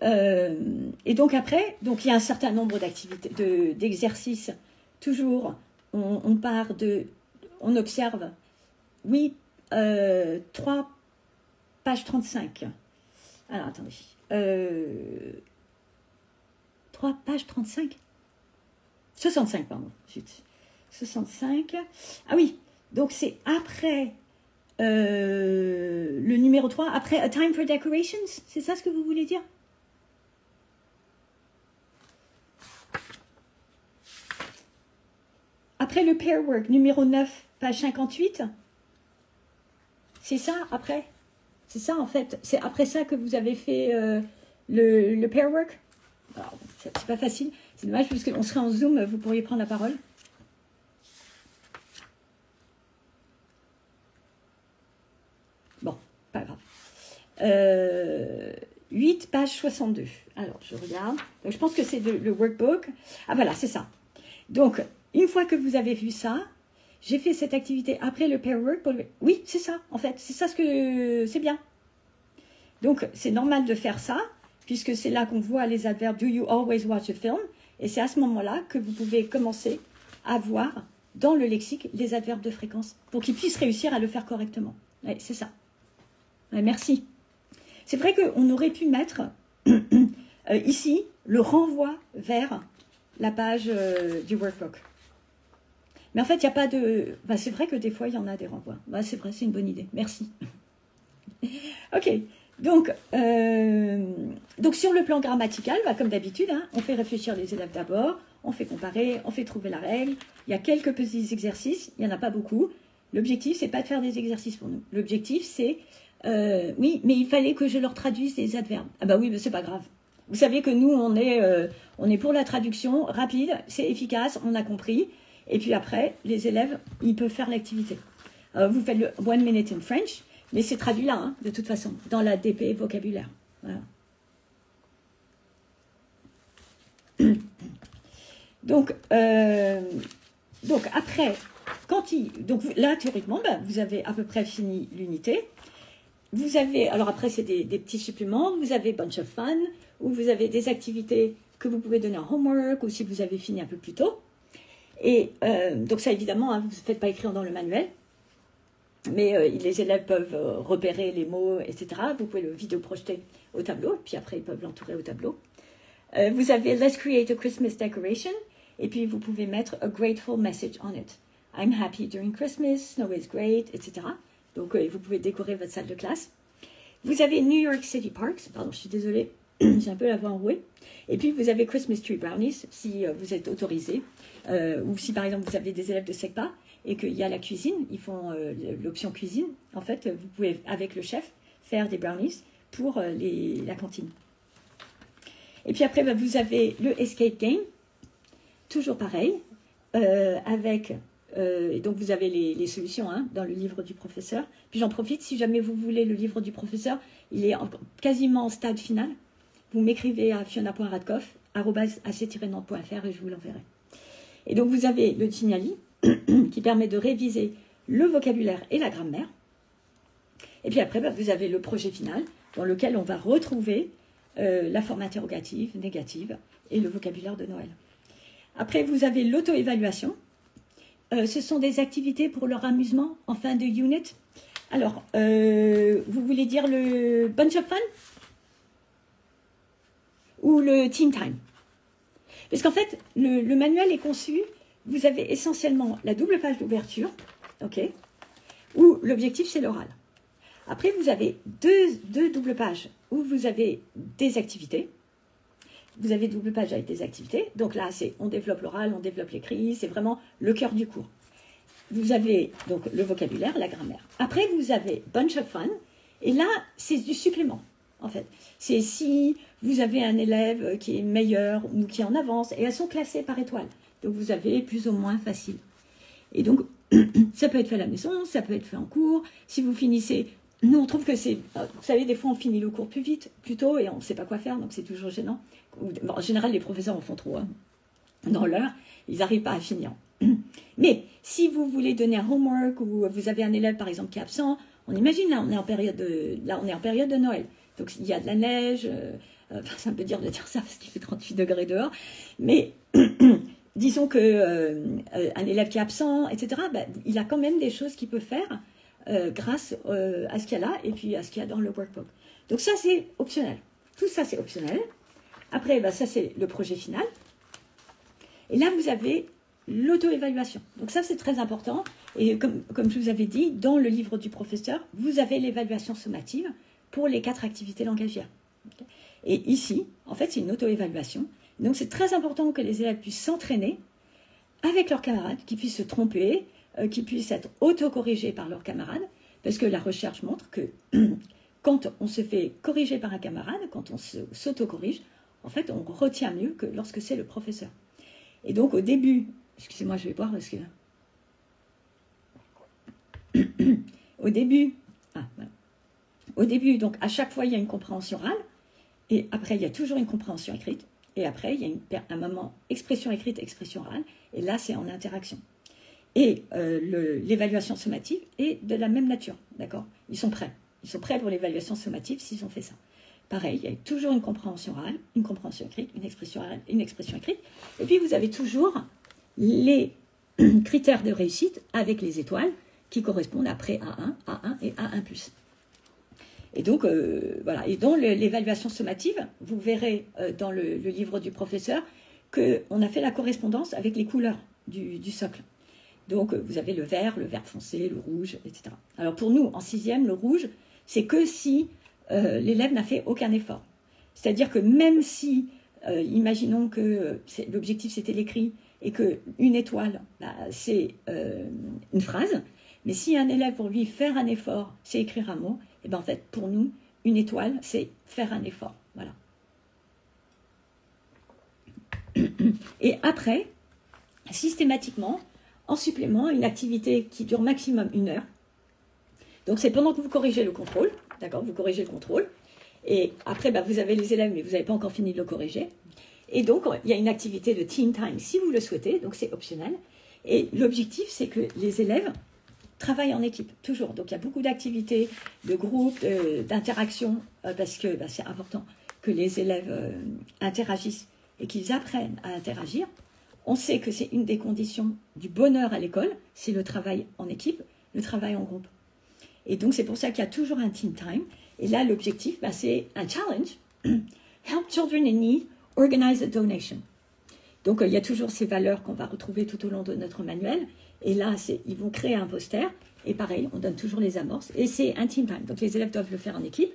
A: donc après, donc il y a un certain nombre d'activités, d'exercices. Toujours, on part de, on observe, oui, 3, page 35. Alors, attendez. 3, page 35. 65, pardon. 65. Ah oui, donc c'est après le numéro 3, après A Time for Decorations. C'est ça ce que vous voulez dire? Après le Pair Work, numéro 9, page 58. C'est ça, après? C'est ça, en fait. C'est après ça que vous avez fait le Pair Work? C'est pas facile. C'est dommage, parce qu'on serait en Zoom, vous pourriez prendre la parole. Bon, pas grave. 8, page 62. Alors, je regarde. Donc, je pense que c'est le workbook. Ah, voilà, c'est ça. Donc, une fois que vous avez vu ça, j'ai fait cette activité après le pair work. Oui, c'est ça, en fait. C'est ça ce que... C'est bien. Donc, c'est normal de faire ça, puisque c'est là qu'on voit les adverbes « Do you always watch a film ?» Et c'est à ce moment-là que vous pouvez commencer à voir dans le lexique les adverbes de fréquence, pour qu'ils puissent réussir à le faire correctement. Ouais, c'est ça. Ouais, merci. C'est vrai qu'on aurait pu mettre ici le renvoi vers la page du workbook. Mais en fait, il n'y a pas de... Bah, c'est vrai que des fois, il y en a des renvois. Bah, c'est vrai, c'est une bonne idée. Merci. Ok. Donc, sur le plan grammatical, bah, comme d'habitude, hein, on fait réfléchir les élèves d'abord, on fait comparer, on fait trouver la règle. Il y a quelques petits exercices, il n'y en a pas beaucoup. L'objectif, c'est pas de faire des exercices pour nous. L'objectif, c'est... oui, mais il fallait que je leur traduise les adverbes. Ah bah oui, mais c'est pas grave. Vous savez que nous, on est pour la traduction rapide, c'est efficace, on a compris. Et puis après, les élèves, ils peuvent faire l'activité. Vous faites le 1 minute in French, mais c'est traduit là, hein, de toute façon, dans la DP vocabulaire. Voilà. Donc après, donc là, théoriquement, ben, vous avez à peu près fini l'unité. Vous avez, alors après, c'est des petits suppléments. Vous avez Bunch of Fun, où vous avez des activités que vous pouvez donner en homework, ou si vous avez fini un peu plus tôt. Et donc ça, évidemment, hein, vous ne faites pas écrire dans le manuel, mais les élèves peuvent repérer les mots, etc. Vous pouvez le vidéo projeter au tableau, puis après, ils peuvent l'entourer au tableau. Vous avez Let's create a Christmas decoration, et puis vous pouvez mettre a grateful message on it. I'm happy during Christmas, snow is great, etc. Donc, vous pouvez décorer votre salle de classe. Vous avez New York City Parks, pardon, je suis désolée, j'ai un peu la voix enrouée. Et puis, vous avez Christmas Tree Brownies, si vous êtes autorisé, ou si, par exemple, vous avez des élèves de SECPA, et qu'il y a la cuisine, ils font l'option cuisine. En fait, vous pouvez, avec le chef, faire des brownies pour la cantine. Et puis après, vous avez le escape game, toujours pareil, avec... et donc, vous avez les solutions hein, dans le livre du professeur. Puis j'en profite, si jamais vous voulez le livre du professeur, il est quasiment au stade final. Vous m'écrivez à fiona.radkoff@ac-nantes.fr et je vous l'enverrai. Et donc, vous avez le Tignali, qui permet de réviser le vocabulaire et la grammaire. Et puis après, vous avez le projet final, dans lequel on va retrouver la forme interrogative, négative, et le vocabulaire de Noël. Après, vous avez l'auto-évaluation. Ce sont des activités pour leur amusement en fin de unit. Alors, vous voulez dire le Bunch of Fun ou le Teen Time? Parce qu'en fait, le manuel est conçu, vous avez essentiellement la double page d'ouverture, ok, où l'objectif c'est l'oral. Après, vous avez deux doubles pages où vous avez des activités. Vous avez double page avec des activités. Donc là, c'est on développe l'oral, on développe l'écrit, c'est vraiment le cœur du cours. Vous avez donc le vocabulaire, la grammaire. Après, vous avez Bunch of Fun. Et là, c'est du supplément, en fait. C'est si vous avez un élève qui est meilleur ou qui est en avance, et elles sont classées par étoile. Donc, vous avez plus ou moins facile. Et donc, ça peut être fait à la maison, ça peut être fait en cours. Si vous finissez... Nous, on trouve que c'est... Vous savez, des fois, on finit le cours plus vite, plus tôt, et on ne sait pas quoi faire, donc c'est toujours gênant. Bon, en général, les professeurs en font trop. Hein. Dans l'heure, ils n'arrivent pas à finir. Mais si vous voulez donner un homework, ou vous avez un élève, par exemple, qui est absent, on imagine, là, on est en période de Noël. Donc, il y a de la neige. C'est un peu dur de dire ça, parce qu'il fait 38 degrés dehors. Mais... disons qu'un élève qui est absent, etc., ben, il a quand même des choses qu'il peut faire grâce à ce qu'il y a là et puis à ce qu'il y a dans le workbook. Donc ça, c'est optionnel. Tout ça, c'est optionnel. Après, bah, ça c'est le projet final. Et là, vous avez l'auto-évaluation. Donc ça, c'est très important. Et comme je vous avais dit, dans le livre du professeur, vous avez l'évaluation sommative pour les 4 activités langagières. Et ici, en fait, c'est une auto-évaluation. Donc c'est très important que les élèves puissent s'entraîner avec leurs camarades, qu'ils puissent se tromper, qu'ils puissent être auto-corrigés par leurs camarades, parce que la recherche montre que quand on se fait corriger par un camarade, quand on s'auto-corrige, en fait, on retient mieux que lorsque c'est le professeur. Et donc, au début, excusez-moi, je vais boire parce que... au début, voilà. Au début, donc, à chaque fois, il y a une compréhension orale, et après, il y a toujours une compréhension écrite, et après, il y a un moment expression écrite, expression orale, et là, c'est en interaction. Et l'évaluation sommative est de la même nature, d'accord? Ils sont prêts. Ils sont prêts pour l'évaluation sommative s'ils ont fait ça. Pareil, il y a toujours une compréhension orale, une compréhension écrite, une expression orale, une expression écrite. Et puis, vous avez toujours les critères de réussite avec les étoiles qui correspondent après A1, A1 et A1+. Et donc, voilà. Et dans l'évaluation sommative, vous verrez dans le livre du professeur qu'on a fait la correspondance avec les couleurs du socle. Donc, vous avez le vert foncé, le rouge, etc. Alors, pour nous, en 6e, le rouge, c'est que si l'élève n'a fait aucun effort. C'est-à-dire que même si, imaginons que l'objectif c'était l'écrit et qu'une étoile, bah, c'est une phrase, mais si un élève, pour lui, faire un effort, c'est écrire un mot, et bien en fait, pour nous, une étoile, c'est faire un effort. Voilà. Et après, systématiquement, en supplément, une activité qui dure maximum 1 heure. Donc c'est pendant que vous corrigez le contrôle, d'accord, vous corrigez le contrôle, et après, bah, vous avez les élèves, mais vous n'avez pas encore fini de le corriger. Et donc, il y a une activité de team time, si vous le souhaitez, donc c'est optionnel. Et l'objectif, c'est que les élèves travaillent en équipe, toujours. Donc, il y a beaucoup d'activités, de groupes, d'interactions, parce que bah, c'est important que les élèves interagissent et qu'ils apprennent à interagir. On sait que c'est une des conditions du bonheur à l'école, c'est le travail en équipe, le travail en groupe. Et donc, c'est pour ça qu'il y a toujours un team time. Et là, l'objectif, bah, c'est un challenge. Help children in need, organize a donation. Donc, il y a toujours ces valeurs qu'on va retrouver tout au long de notre manuel. Et là, ils vont créer un poster. Et pareil, on donne toujours les amorces. Et c'est un team time. Donc, les élèves doivent le faire en équipe.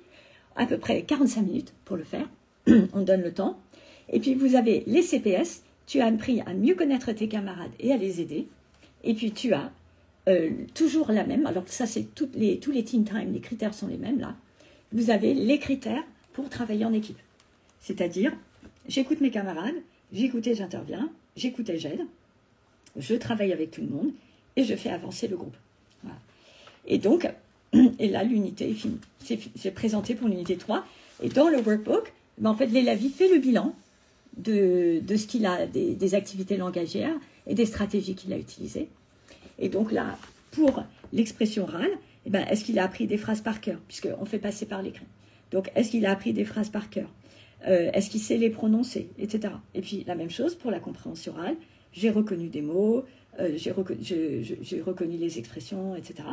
A: À peu près 45 minutes pour le faire. On donne le temps. Et puis, vous avez les CPS. Tu as appris à mieux connaître tes camarades et à les aider. Et puis, tu as toujours la même. Alors, ça, c'est tous les team time. Les critères sont les mêmes, là. Vous avez les critères pour travailler en équipe. C'est-à-dire, j'écoute mes camarades, j'écoute et j'interviens, j'écoute et j'aide, je travaille avec tout le monde et je fais avancer le groupe. Voilà. Et donc, et là, l'unité est finie. C'est présenté pour l'unité 3. Et dans le workbook, ben, en fait, l'élève fait le bilan de ce qu'il a, des activités langagières et des stratégies qu'il a utilisées. Et donc là, pour l'expression orale, eh ben, est-ce qu'il a appris des phrases par cœur, puisqu'on fait passer par l'écrit. Donc, est-ce qu'il a appris des phrases par cœur? Est-ce qu'il sait les prononcer, etc. Et puis, la même chose pour la compréhension orale. J'ai reconnu des mots, j'ai reconnu les expressions, etc.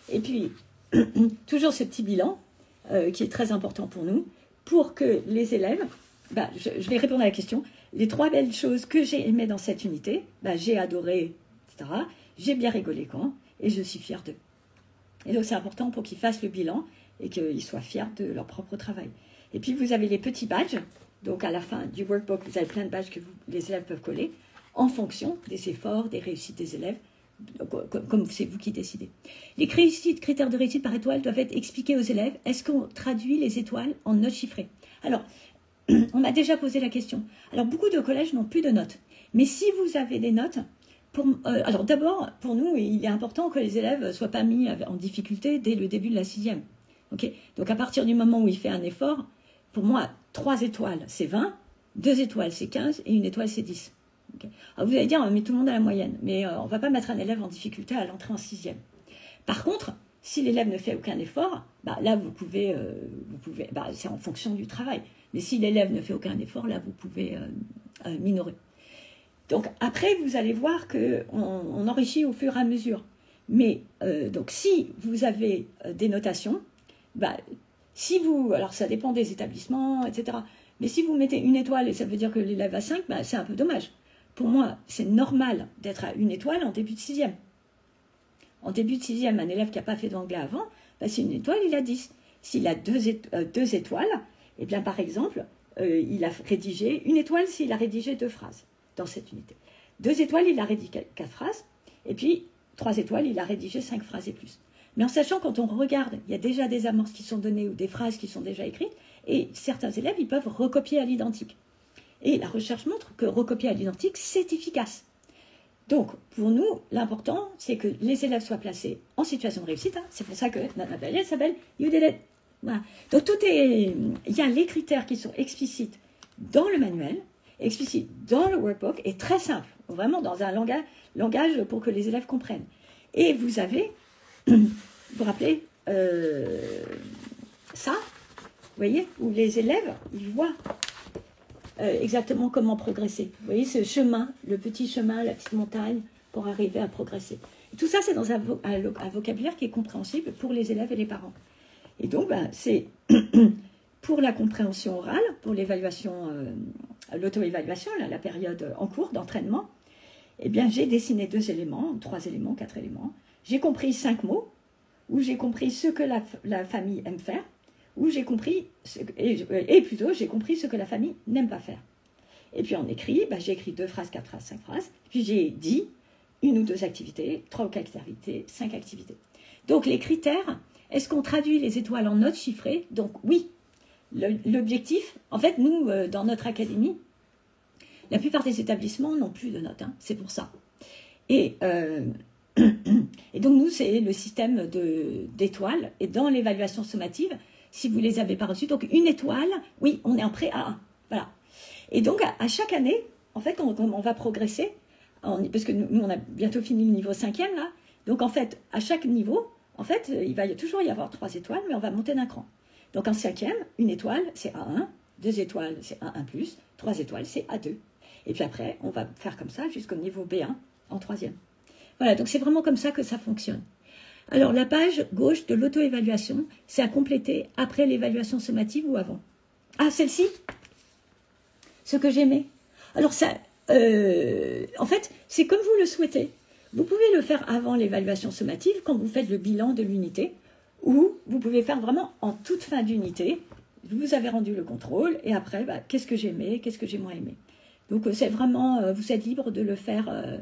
A: Et puis, toujours ce petit bilan qui est très important pour nous, pour que les élèves, bah, je vais répondre à la question, les 3 belles choses que j'ai aimées dans cette unité, bah, j'ai adoré, etc. J'ai bien rigolé quand, et je suis fière d'eux. Et donc, c'est important pour qu'ils fassent le bilan et qu'ils soient fiers de leur propre travail. Et puis, vous avez les petits badges. Donc, à la fin du workbook, vous avez plein de badges que les élèves peuvent coller en fonction des efforts, des réussites des élèves, comme c'est vous qui décidez. Les critères de réussite par étoile doivent être expliqués aux élèves. Est-ce qu'on traduit les étoiles en notes chiffrées? Alors, on m'a déjà posé la question. Alors, beaucoup de collèges n'ont plus de notes. Mais si vous avez des notes, alors d'abord, pour nous, il est important que les élèves ne soient pas mis en difficulté dès le début de la 6e. Okay. Donc, à partir du moment où il fait un effort, pour moi, 3 étoiles, c'est 20, 2 étoiles, c'est 15, et 1 étoile, c'est 10. Okay. Alors, vous allez dire, on met tout le monde à la moyenne, mais on ne va pas mettre un élève en difficulté à l'entrée en 6e. Par contre, si l'élève ne fait aucun effort, bah, là, vous pouvez bah, c'est en fonction du travail. Mais si l'élève ne fait aucun effort, là, vous pouvez minorer. Donc, après, vous allez voir qu'on enrichit au fur et à mesure. Mais, donc, si vous avez des notations, bah, alors ça dépend des établissements, etc. Mais si vous mettez une étoile et ça veut dire que l'élève a 5, ben, c'est un peu dommage. Pour moi, c'est normal d'être à une étoile en début de 6e. En début de 6e, un élève qui n'a pas fait d'anglais avant, ben, c'est une étoile, il a 10. S'il a deux étoiles, eh bien, par exemple, il a rédigé une étoile s'il a rédigé 2 phrases dans cette unité. 2 étoiles, il a rédigé 4 phrases. Et puis, 3 étoiles, il a rédigé 5 phrases et plus. Mais en sachant, quand on regarde, il y a déjà des amorces qui sont données ou des phrases qui sont déjà écrites, et certains élèves, ils peuvent recopier à l'identique. Et la recherche montre que recopier à l'identique, c'est efficace. Donc, pour nous, l'important, c'est que les élèves soient placés en situation de réussite. Hein. C'est pour ça que notre matériel s'appelle You Did It. Voilà. Donc, il y a les critères qui sont explicites dans le manuel, explicites dans le workbook, et très simple, vraiment dans un langage pour que les élèves comprennent. Et vous avez, vous vous rappelez, ça, vous voyez, où les élèves, ils voient exactement comment progresser. Vous voyez ce chemin, le petit chemin, la petite montagne, pour arriver à progresser. Et tout ça, c'est dans un vocabulaire qui est compréhensible pour les élèves et les parents. Et donc, ben, c'est pour la compréhension orale, pour l'évaluation, l'auto-évaluation, la période en cours d'entraînement, eh bien, j'ai dessiné 2 éléments, 3 éléments, 4 éléments. J'ai compris 5 mots, où j'ai compris ce que la famille aime faire, où j'ai compris, et plutôt, j'ai compris ce que la famille n'aime pas faire. Et puis en écrit, ben, j'ai écrit 2 phrases, 4 phrases, 5 phrases, puis j'ai dit 1 ou 2 activités, 3 ou 4 activités, 5 activités. Donc les critères, est-ce qu'on traduit les étoiles en notes chiffrées? Donc oui, l'objectif, en fait, nous, dans notre académie, la plupart des établissements n'ont plus de notes, hein, c'est pour ça. Et donc nous, c'est le système d'étoiles, et dans l'évaluation sommative, si vous ne les avez pas reçues, donc 1 étoile, oui, on est en pré-A1, voilà. Et donc, à chaque année, en fait, on va progresser, parce que nous, on a bientôt fini le niveau 5e, là, donc en fait, à chaque niveau, en fait, il va toujours y avoir 3 étoiles, mais on va monter d'un cran. Donc en 5e, 1 étoile, c'est A1, 2 étoiles, c'est A1+, 3 étoiles, c'est A2. Et puis après, on va faire comme ça jusqu'au niveau B1 en 3e. Voilà, donc c'est vraiment comme ça que ça fonctionne. Alors, la page gauche de l'auto-évaluation, c'est à compléter après l'évaluation sommative ou avant. Ah, celle-ci, ce que j'aimais. Alors, ça, en fait, c'est comme vous le souhaitez. Vous pouvez le faire avant l'évaluation sommative, quand vous faites le bilan de l'unité, ou vous pouvez faire vraiment en toute fin d'unité. Vous avez rendu le contrôle, et après, bah, qu'est-ce que j'aimais, qu'est-ce que j'ai moins aimé. Donc, c'est vraiment, vous êtes libre de le faire.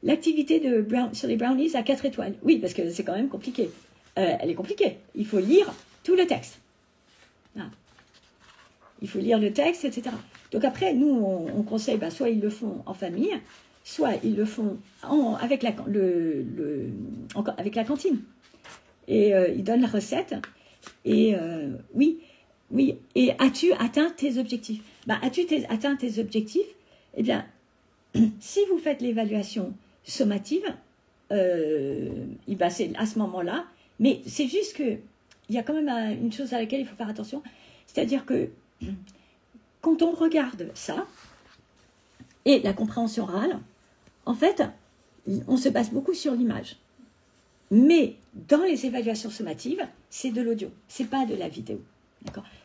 A: L'activité sur les brownies à 4 étoiles. Oui, parce que c'est quand même compliqué. Elle est compliquée. Il faut lire tout le texte. Ah. Il faut lire le texte, etc. Donc après, nous, on conseille, bah, soit ils le font en famille, soit ils le font avec la cantine. Et ils donnent la recette. Et oui. Et as-tu atteint tes objectifs? Bah, as-tu atteint tes objectifs? Eh bien, si vous faites l'évaluation sommative, c'est à ce moment-là, mais c'est juste que il y a quand même une chose à laquelle il faut faire attention, c'est-à-dire que quand on regarde ça, et la compréhension orale, en fait, on se base beaucoup sur l'image. Mais dans les évaluations sommatives, c'est de l'audio, c'est pas de la vidéo.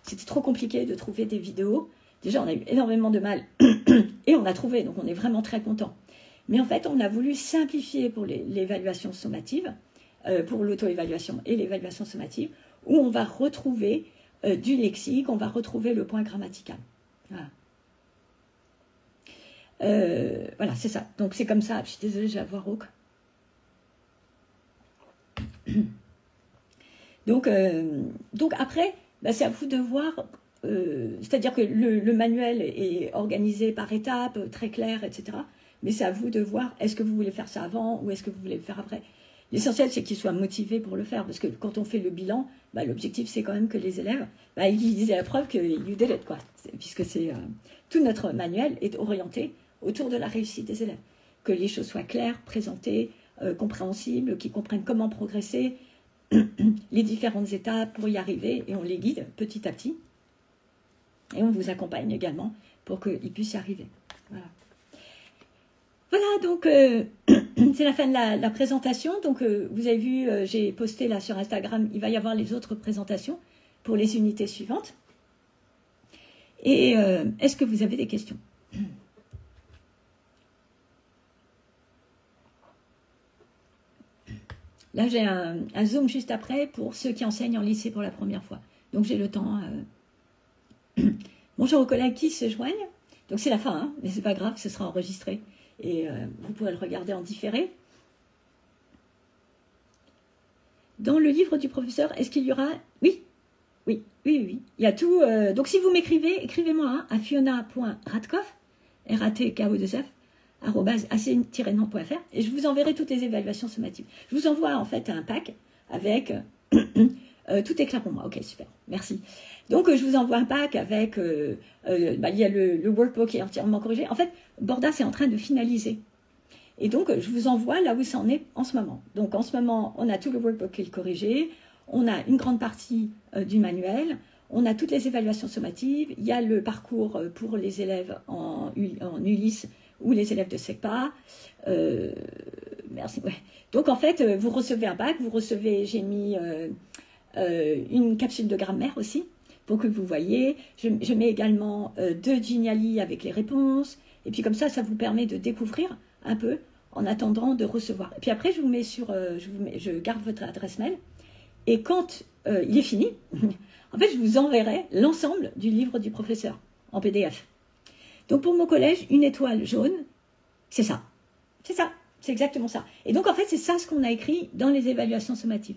A: C'était trop compliqué de trouver des vidéos. Déjà, on a eu énormément de mal, et on a trouvé, donc on est vraiment très content. Mais en fait, on a voulu simplifier pour l'évaluation sommative, pour l'auto-évaluation et l'évaluation sommative, où on va retrouver du lexique, on va retrouver le point grammatical. Voilà, voilà, c'est ça. Donc c'est comme ça. Je suis désolée, j'ai la voix rauque. Donc après, bah, c'est à vous de voir. C'est-à-dire que le manuel est organisé par étapes, très clair, etc. Mais c'est à vous de voir, est-ce que vous voulez faire ça avant ou est-ce que vous voulez le faire après. L'essentiel, c'est qu'ils soient motivés pour le faire, parce que quand on fait le bilan, bah, l'objectif, c'est quand même que les élèves, bah, ils disent à la preuve que you did it, quoi. Puisque tout notre manuel est orienté autour de la réussite des élèves. Que les choses soient claires, présentées, compréhensibles, qu'ils comprennent comment progresser, les différentes étapes pour y arriver, et on les guide petit à petit. Et on vous accompagne également pour qu'ils puissent y arriver. Voilà. Voilà, donc c'est la fin de la présentation. Donc vous avez vu, j'ai posté là sur Instagram, il va y avoir les autres présentations pour les unités suivantes. Et est-ce que vous avez des questions? Là, j'ai un Zoom juste après pour ceux qui enseignent en lycée pour la première fois. Donc, j'ai le temps. Bonjour aux collègues qui se joignent. Donc, c'est la fin, hein, mais c'est pas grave, ce sera enregistré. Et vous pourrez le regarder en différé. Dans le livre du professeur, est-ce qu'il y aura... Oui. Il y a tout. Donc, si vous m'écrivez, écrivez-moi à fiona.radkoff, RATKO2F, @ac-nan.fr, et je vous enverrai toutes les évaluations sommatives. Je vous envoie en fait un pack avec tout est clair pour moi. Ok, super, merci. Donc je vous envoie un pack avec il y a le workbook qui est entièrement corrigé. En fait, Bordas est en train de finaliser. Et donc je vous envoie là où ça en est en ce moment. Donc en ce moment, on a tout le workbook qui est corrigé, on a une grande partie du manuel, on a toutes les évaluations sommatives, il y a le parcours pour les élèves en Ulysse ou les élèves de SECPA. Merci. Ouais. Donc en fait, vous recevez un pack, vous recevez, j'ai mis une capsule de grammaire aussi, pour que vous voyez. Je mets également 2 Geniali avec les réponses, et puis comme ça vous permet de découvrir un peu en attendant de recevoir. Et puis après, je vous mets sur, je garde votre adresse mail, et quand il est fini, en fait, je vous enverrai l'ensemble du livre du professeur en PDF. Donc, pour mon collège, une étoile jaune, c'est ça. C'est ça. C'est exactement ça. Et donc, en fait, c'est ça ce qu'on a écrit dans les évaluations sommatives.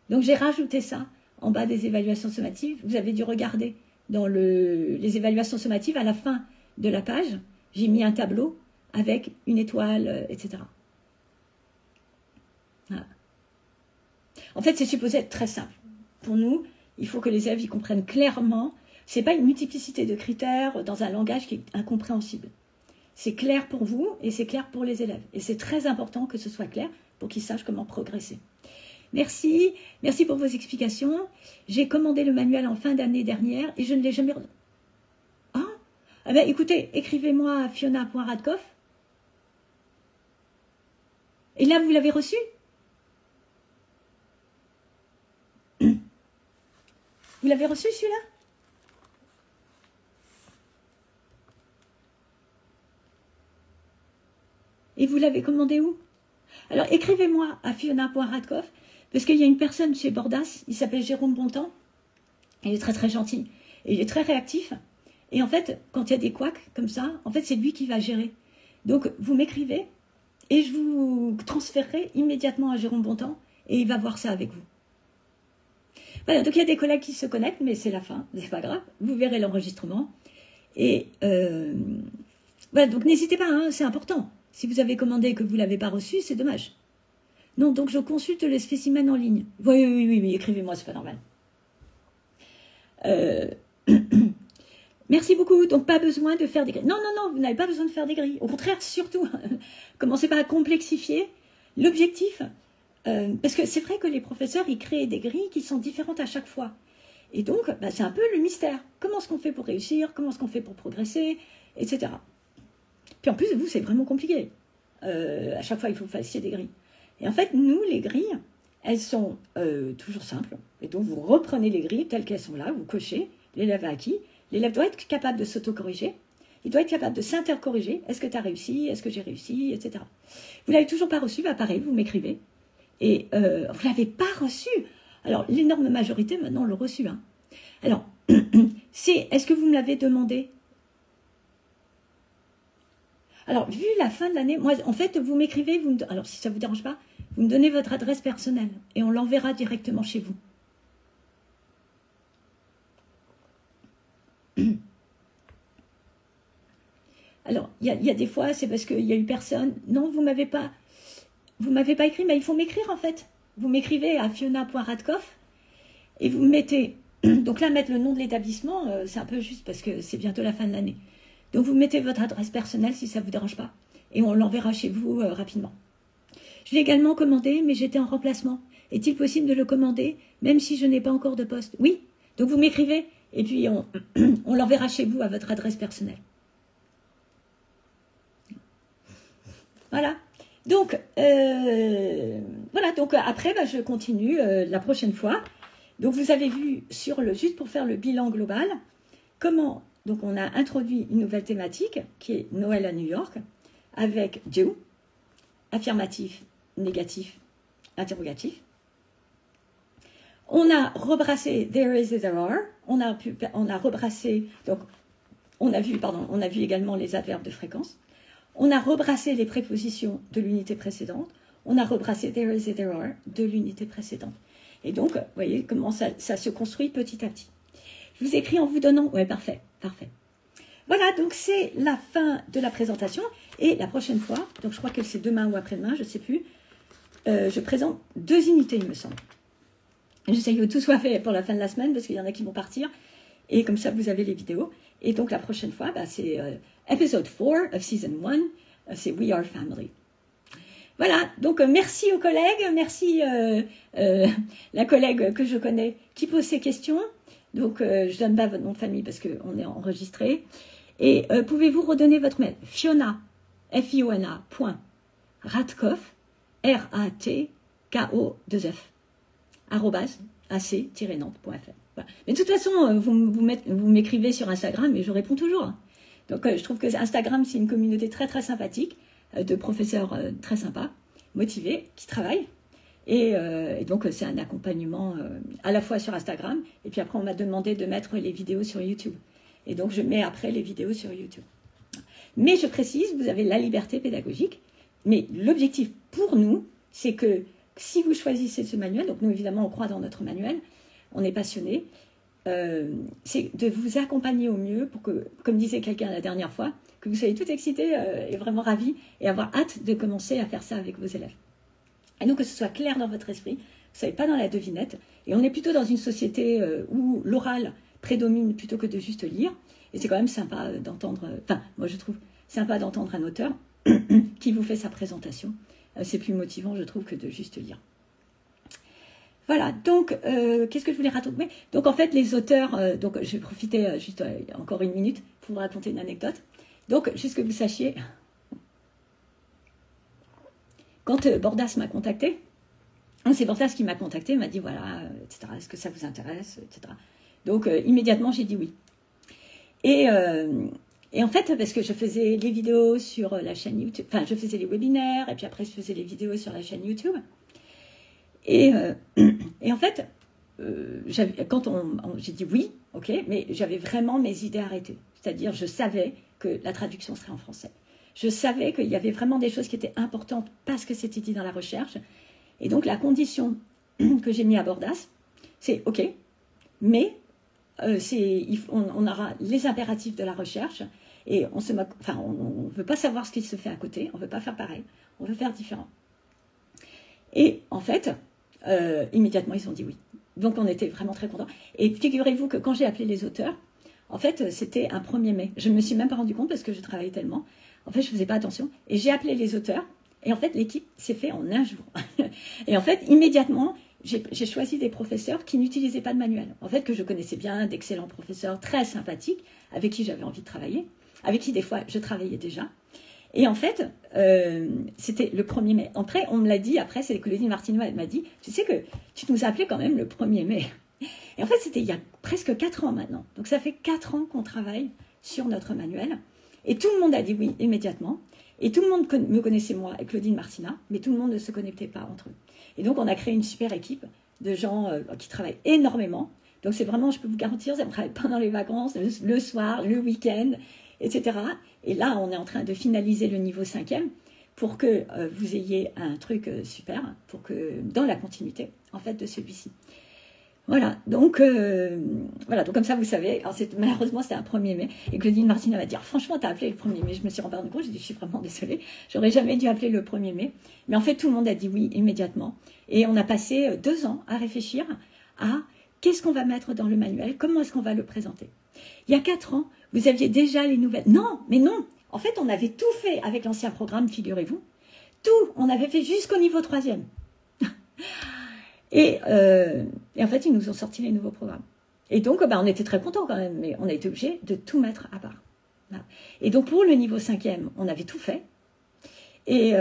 A: Donc, j'ai rajouté ça en bas des évaluations sommatives. Vous avez dû regarder dans les évaluations sommatives, à la fin de la page, j'ai mis un tableau avec une étoile, etc. Voilà. En fait, c'est supposé être très simple. Pour nous, il faut que les élèves y comprennent clairement. Ce n'est pas une multiplicité de critères dans un langage qui est incompréhensible. C'est clair pour vous et c'est clair pour les élèves. Et c'est très important que ce soit clair pour qu'ils sachent comment progresser. Merci. Merci pour vos explications. J'ai commandé le manuel en fin d'année dernière et je ne l'ai jamais... Ah, eh bien, écoutez, écrivez-moi à fiona.radkoff. Et là, vous l'avez reçu? Vous l'avez reçu, celui-là? Et vous l'avez commandé où? Alors, écrivez-moi à fiona.radkoff, parce qu'il y a une personne chez Bordas, il s'appelle Jérôme Bontemps, il est très très gentil, et il est très réactif, et en fait, quand il y a des couacs comme ça, en fait, c'est lui qui va gérer. Donc, vous m'écrivez, et je vous transférerai immédiatement à Jérôme Bontemps, et il va voir ça avec vous. Voilà, donc il y a des collègues qui se connectent, mais c'est la fin, c'est pas grave, vous verrez l'enregistrement. Et voilà, donc n'hésitez pas, hein, c'est important. Si vous avez commandé et que vous ne l'avez pas reçu, c'est dommage. Non, donc je consulte les spécimens en ligne. Oui, écrivez-moi, c'est pas normal. Merci beaucoup. Donc, pas besoin de faire des grilles. Non, vous n'avez pas besoin de faire des grilles. Au contraire, surtout, commencez pas à complexifier l'objectif. Parce que c'est vrai que les professeurs, ils créent des grilles qui sont différentes à chaque fois. Et donc, c'est un peu le mystère. Comment est-ce qu'on fait pour réussir? Comment est-ce qu'on fait pour progresser? Etc. Puis en plus, vous, c'est vraiment compliqué. À chaque fois, il faut fassiez des grilles. Et en fait, nous, les grilles, elles sont toujours simples. Et donc, vous reprenez les grilles telles qu'elles sont là, vous cochez, l'élève a acquis. L'élève doit être capable de s'auto-corriger. Il doit être capable de s'intercorriger. Est-ce que tu as réussi? Est-ce que j'ai réussi? Etc. Vous ne l'avez toujours pas reçu? Pareil, vous m'écrivez. Et vous ne l'avez pas reçu. Alors, l'énorme majorité, maintenant, l'ont reçu. Hein. Alors, est-ce que vous me l'avez demandé? Alors, vu la fin de l'année, moi, en fait, vous m'écrivez, alors si ça ne vous dérange pas, vous me donnez votre adresse personnelle et on l'enverra directement chez vous. Alors, il y a des fois, c'est parce qu'il y a eu personne. Non, vous m'avez pas écrit, mais il faut m'écrire en fait. Vous m'écrivez à fiona.radkoff et vous mettez, donc là, mettre le nom de l'établissement, c'est un peu juste parce que c'est bientôt la fin de l'année. Donc, vous mettez votre adresse personnelle si ça ne vous dérange pas. Et on l'enverra chez vous rapidement. Je l'ai également commandé, mais j'étais en remplacement. Est-il possible de le commander, même si je n'ai pas encore de poste? Oui. Donc, vous m'écrivez, et puis on l'enverra chez vous à votre adresse personnelle. Voilà. Donc, voilà. Donc, après, je continue la prochaine fois. Donc, vous avez vu juste pour faire le bilan global, comment Donc, on a introduit une nouvelle thématique qui est Noël à New York avec do, affirmatif, négatif, interrogatif. On a rebrassé there is et there are. On a rebrassé, donc on a vu également les adverbes de fréquence. On a rebrassé les prépositions de l'unité précédente. On a rebrassé there is et there are de l'unité précédente. Et donc, vous voyez comment ça se construit petit à petit. Je vous écris en vous donnant... Oui, parfait, parfait. Voilà, donc c'est la fin de la présentation. Et la prochaine fois, donc je crois que c'est demain ou après-demain, je ne sais plus, je présente 2 unités, il me semble. J'essaye que tout soit fait pour la fin de la semaine, parce qu'il y en a qui vont partir. Et comme ça, vous avez les vidéos. Et donc, la prochaine fois, bah, c'est Episode 4 of Season 1, c'est We Are Family. Voilà, donc merci aux collègues, merci la collègue que je connais qui pose ces questions. Donc, je ne donne pas votre nom de famille parce qu'on est enregistré. Et pouvez-vous redonner votre mail? Fiona, Fiona, Ratkoff, RATKO2F, @ac-nantes.fr. Voilà. Mais de toute façon, vous m'écrivez sur Instagram et je réponds toujours. Donc, je trouve que Instagram, c'est une communauté très, très sympathique, de professeurs très sympas, motivés, qui travaillent. Et donc, c'est un accompagnement à la fois sur Instagram, et puis après, on m'a demandé de mettre les vidéos sur YouTube. Et donc, je mets après les vidéos sur YouTube. Mais je précise, vous avez la liberté pédagogique, mais l'objectif pour nous, c'est que si vous choisissez ce manuel, donc nous, évidemment, on croit dans notre manuel, on est passionné, c'est de vous accompagner au mieux pour que, comme disait quelqu'un la dernière fois, que vous soyez tout excité et vraiment ravis et avoir hâte de commencer à faire ça avec vos élèves. Et donc que ce soit clair dans votre esprit, vous ne soyez pas dans la devinette. Et on est plutôt dans une société où l'oral prédomine plutôt que de juste lire. Et c'est quand même sympa d'entendre, enfin moi je trouve sympa d'entendre un auteur qui vous fait sa présentation. C'est plus motivant je trouve que de juste lire. Voilà, donc, qu'est-ce que je voulais raconter? Donc, en fait, les auteurs, donc je vais profiter juste encore une minute pour vous raconter une anecdote. Donc, juste que vous sachiez, quand Bordas m'a contacté, c'est Bordas qui m'a contacté, m'a dit, voilà, etc., est-ce que ça vous intéresse, etc. Donc, immédiatement, j'ai dit oui. Et en fait, parce que je faisais les vidéos sur la chaîne YouTube, enfin, je faisais les webinaires, et puis après, je faisais les vidéos sur la chaîne YouTube. Et en fait, quand j'ai dit oui, ok, mais j'avais vraiment mes idées arrêtées. C'est-à-dire, je savais que la traduction serait en français. Je savais qu'il y avait vraiment des choses qui étaient importantes parce que c'était dit dans la recherche. Et donc, la condition que j'ai mis à Bordas, c'est ok, mais on aura les impératifs de la recherche et on ne veut pas savoir ce qui se fait à côté, on ne veut pas faire pareil, on veut faire différent. Et en fait, immédiatement, ils ont dit oui. Donc, on était vraiment très contents. Et figurez-vous que quand j'ai appelé les auteurs, en fait, c'était un 1er mai. Je ne me suis même pas rendu compte parce que je travaillais tellement. En fait, je ne faisais pas attention. Et j'ai appelé les auteurs. Et en fait, l'équipe s'est faite en un jour. Et en fait, immédiatement, j'ai choisi des professeurs qui n'utilisaient pas de manuel. En fait, que je connaissais bien, d'excellents professeurs très sympathiques, avec qui j'avais envie de travailler, avec qui, des fois, je travaillais déjà. Et en fait, c'était le 1er mai. Après, on me l'a dit, après, c'est Claudine Martineau, elle m'a dit, tu sais que tu nous as appelé quand même le 1er mai. Et en fait, c'était il y a presque 4 ans maintenant. Donc, ça fait 4 ans qu'on travaille sur notre manuel. Et tout le monde a dit oui immédiatement. Et tout le monde me connaissait moi et Claudine Martina, mais tout le monde ne se connectait pas entre eux. Et donc, on a créé une super équipe de gens qui travaillent énormément. Donc, c'est vraiment, je peux vous garantir, ça me travaille pendant les vacances, le soir, le week-end, etc. Et là, on est en train de finaliser le niveau 5e pour que vous ayez un truc super, pour que dans la continuité, en fait, de celui-ci. Voilà, donc comme ça, vous savez. Alors, malheureusement, c'était un 1er mai. Et Claudine Martina va dire, franchement, t'as appelé le 1er mai. Je me suis rendu compte, j'ai dit, je suis vraiment désolée. J'aurais jamais dû appeler le 1er mai. Mais en fait, tout le monde a dit oui immédiatement. Et on a passé 2 ans à réfléchir à qu'est-ce qu'on va mettre dans le manuel, comment est-ce qu'on va le présenter. Il y a 4 ans, vous aviez déjà les nouvelles. Non, mais non. En fait, on avait tout fait avec l'ancien programme, figurez-vous. Tout, on avait fait jusqu'au niveau 3e. Et en fait, ils nous ont sorti les nouveaux programmes. Et donc, on était très contents quand même, mais on a été obligés de tout mettre à part. Voilà. Et donc, pour le niveau 5e, on avait tout fait. Et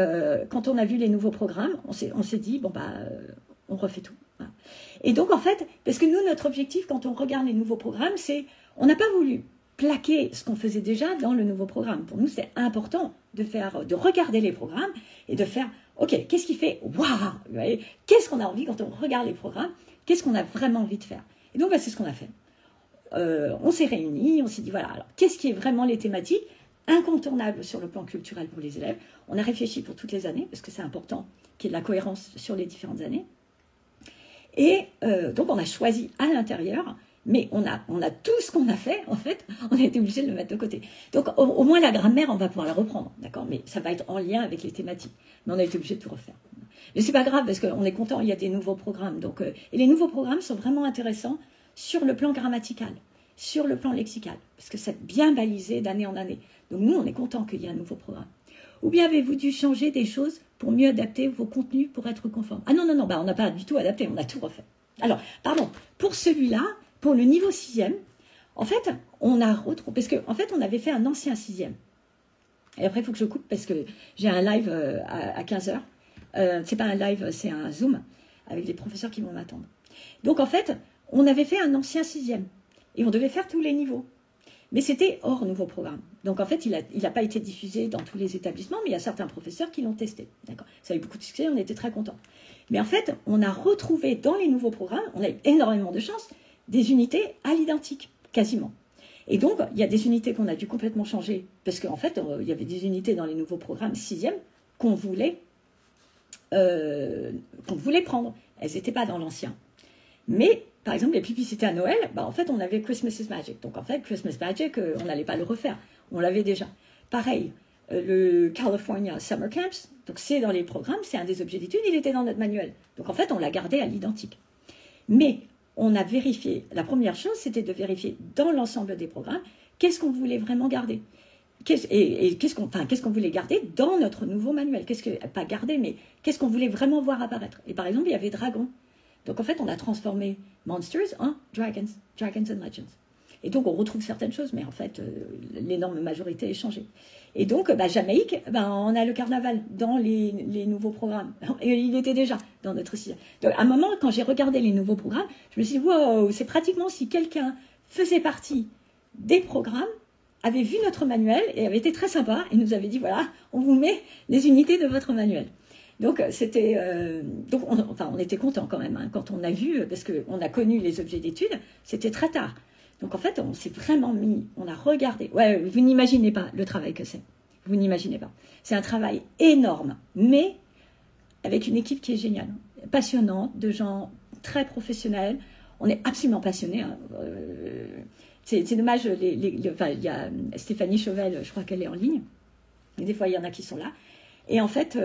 A: quand on a vu les nouveaux programmes, on s'est dit, on refait tout. Voilà. Et donc, en fait, parce que nous, notre objectif, quand on regarde les nouveaux programmes, c'est, on n'a pas voulu plaquer ce qu'on faisait déjà dans le nouveau programme. Pour nous, c'est important de regarder les programmes et de faire, ok, qu'est-ce qui fait, waouh, qu'est-ce qu'on a envie quand on regarde les programmes, qu'est-ce qu'on a vraiment envie de faire. Et donc, c'est ce qu'on a fait. On s'est réunis, on s'est dit, voilà, alors, qu'est-ce qui est vraiment les thématiques incontournables sur le plan culturel pour les élèves. On a réfléchi pour toutes les années, parce que c'est important qu'il y ait de la cohérence sur les différentes années. Et donc, on a choisi à l'intérieur, mais on a tout ce qu'on a fait, en fait, on a été obligé de le mettre de côté. Donc, au moins, la grammaire, on va pouvoir la reprendre, d'accord? Mais ça va être en lien avec les thématiques. Mais on a été obligé de tout refaire. Mais c'est pas grave, parce qu'on est content, il y a des nouveaux programmes. Donc, et les nouveaux programmes sont vraiment intéressants sur le plan grammatical, sur le plan lexical, parce que c'est bien balisé d'année en année. Donc, nous, on est content qu'il y ait un nouveau programme. Ou bien avez-vous dû changer des choses pour mieux adapter vos contenus pour être conformes? Ah non, on n'a pas du tout adapté, on a tout refait. Alors, pardon, pour celui-là, pour le niveau 6e, en fait, on a retrouvé, parce qu'en fait, on avait fait un ancien 6e. Et après, il faut que je coupe parce que j'ai un live à 15h. C'est pas un live, c'est un Zoom avec des professeurs qui vont m'attendre. Donc, en fait, on avait fait un ancien 6e et on devait faire tous les niveaux. Mais c'était hors nouveau programme. Donc, en fait, il n'a pas été diffusé dans tous les établissements, mais il y a certains professeurs qui l'ont testé. D'accord. Ça a eu beaucoup de succès, on était très contents. Mais en fait, on a retrouvé dans les nouveaux programmes, on a eu énormément de chance, des unités à l'identique, quasiment. Et donc, il y a des unités qu'on a dû complètement changer, parce qu'en fait, il y avait des unités dans les nouveaux programmes 6e qu'on voulait prendre. Elles n'étaient pas dans l'ancien. Mais, par exemple, les publicités à Noël, en fait, on avait Christmas is Magic. Donc, en fait, Christmas Magic, on n'allait pas le refaire. On l'avait déjà. Pareil, le California Summer Camps, donc c'est dans les programmes, c'est un des objets d'étude, il était dans notre manuel. Donc, en fait, on l'a gardé à l'identique. Mais, on a vérifié, la première chose, c'était de vérifier dans l'ensemble des programmes, qu'est-ce qu'on voulait vraiment garder. Qu'est-ce qu'on voulait garder dans notre nouveau manuel. Pas garder, mais qu'est-ce qu'on voulait vraiment voir apparaître. Et par exemple, il y avait Dragon. Donc, en fait, on a transformé Monsters en Dragons and Legends. Et donc, on retrouve certaines choses, mais en fait, l'énorme majorité est changée. Et donc, Jamaïque, on a le carnaval dans les nouveaux programmes. Et il était déjà dans notre système. Donc, à un moment, quand j'ai regardé les nouveaux programmes, je me suis dit, wow, c'est pratiquement si quelqu'un faisait partie des programmes, avait vu notre manuel et avait été très sympa et nous avait dit, voilà, on vous met les unités de votre manuel. Donc, c'était, on était contents quand même, hein, quand on a vu, parce qu'on a connu les objets d'études, c'était très tard. Donc, en fait, on s'est vraiment mis, on a regardé. Ouais, vous n'imaginez pas le travail que c'est. Vous n'imaginez pas. C'est un travail énorme, mais avec une équipe qui est géniale, passionnante, de gens très professionnels. On est absolument passionnés. Hein. C'est dommage, il y a Stéphanie Chauvel, je crois qu'elle est en ligne. Et des fois, il y en a qui sont là. Et en fait,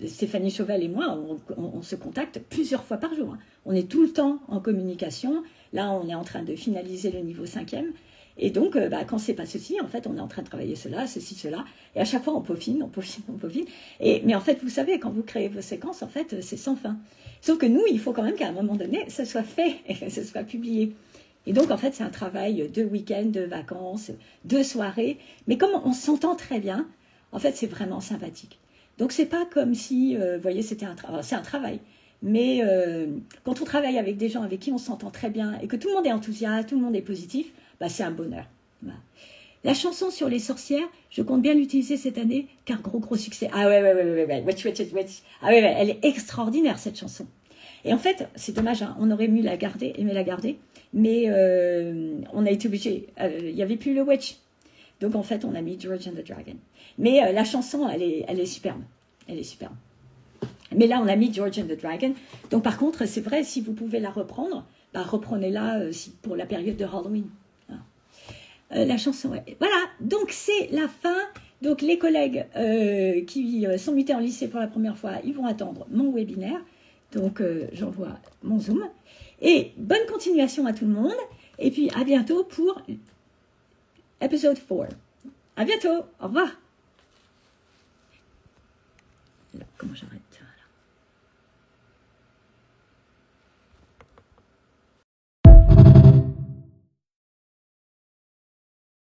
A: Stéphanie Chauvel et moi, on se contacte plusieurs fois par jour. Hein. On est tout le temps en communication. Là, on est en train de finaliser le niveau 5e. Et donc, quand c'est pas ceci, en fait, on est en train de travailler ceci, cela. Et à chaque fois, on peaufine. Mais en fait, vous savez, quand vous créez vos séquences, en fait, c'est sans fin. Sauf que nous, il faut quand même qu'à un moment donné, ça soit fait et que ça soit publié. Et donc, en fait, c'est un travail de week-end, de vacances, de soirées. Mais comme on s'entend très bien, en fait, c'est vraiment sympathique. Donc, c'est pas comme si, vous voyez, c'était c'est un travail. Mais quand on travaille avec des gens avec qui on s'entend très bien et que tout le monde est enthousiaste, tout le monde est positif, c'est un bonheur. Voilà. La chanson sur les sorcières, je compte bien l'utiliser cette année, car gros succès. Ah ouais. Watch. Ah ouais, elle est extraordinaire, cette chanson. Et en fait, c'est dommage, hein, on aurait aimé la garder, mais on a été obligé. Il n'y avait plus le Witch. Donc, en fait, on a mis George and the Dragon. Mais la chanson, elle est superbe. Elle est superbe. Mais là, on a mis George and the Dragon. Donc, par contre, c'est vrai, si vous pouvez la reprendre, reprenez-la pour la période de Halloween. La chanson, ouais. Voilà. Donc, c'est la fin. Donc, les collègues qui sont mutés en lycée pour la première fois, ils vont attendre mon webinaire. Donc, j'envoie mon Zoom. Et bonne continuation à tout le monde. Et puis, à bientôt pour épisode 4. À bientôt. Au revoir. Alors, comment j'arrête ça là?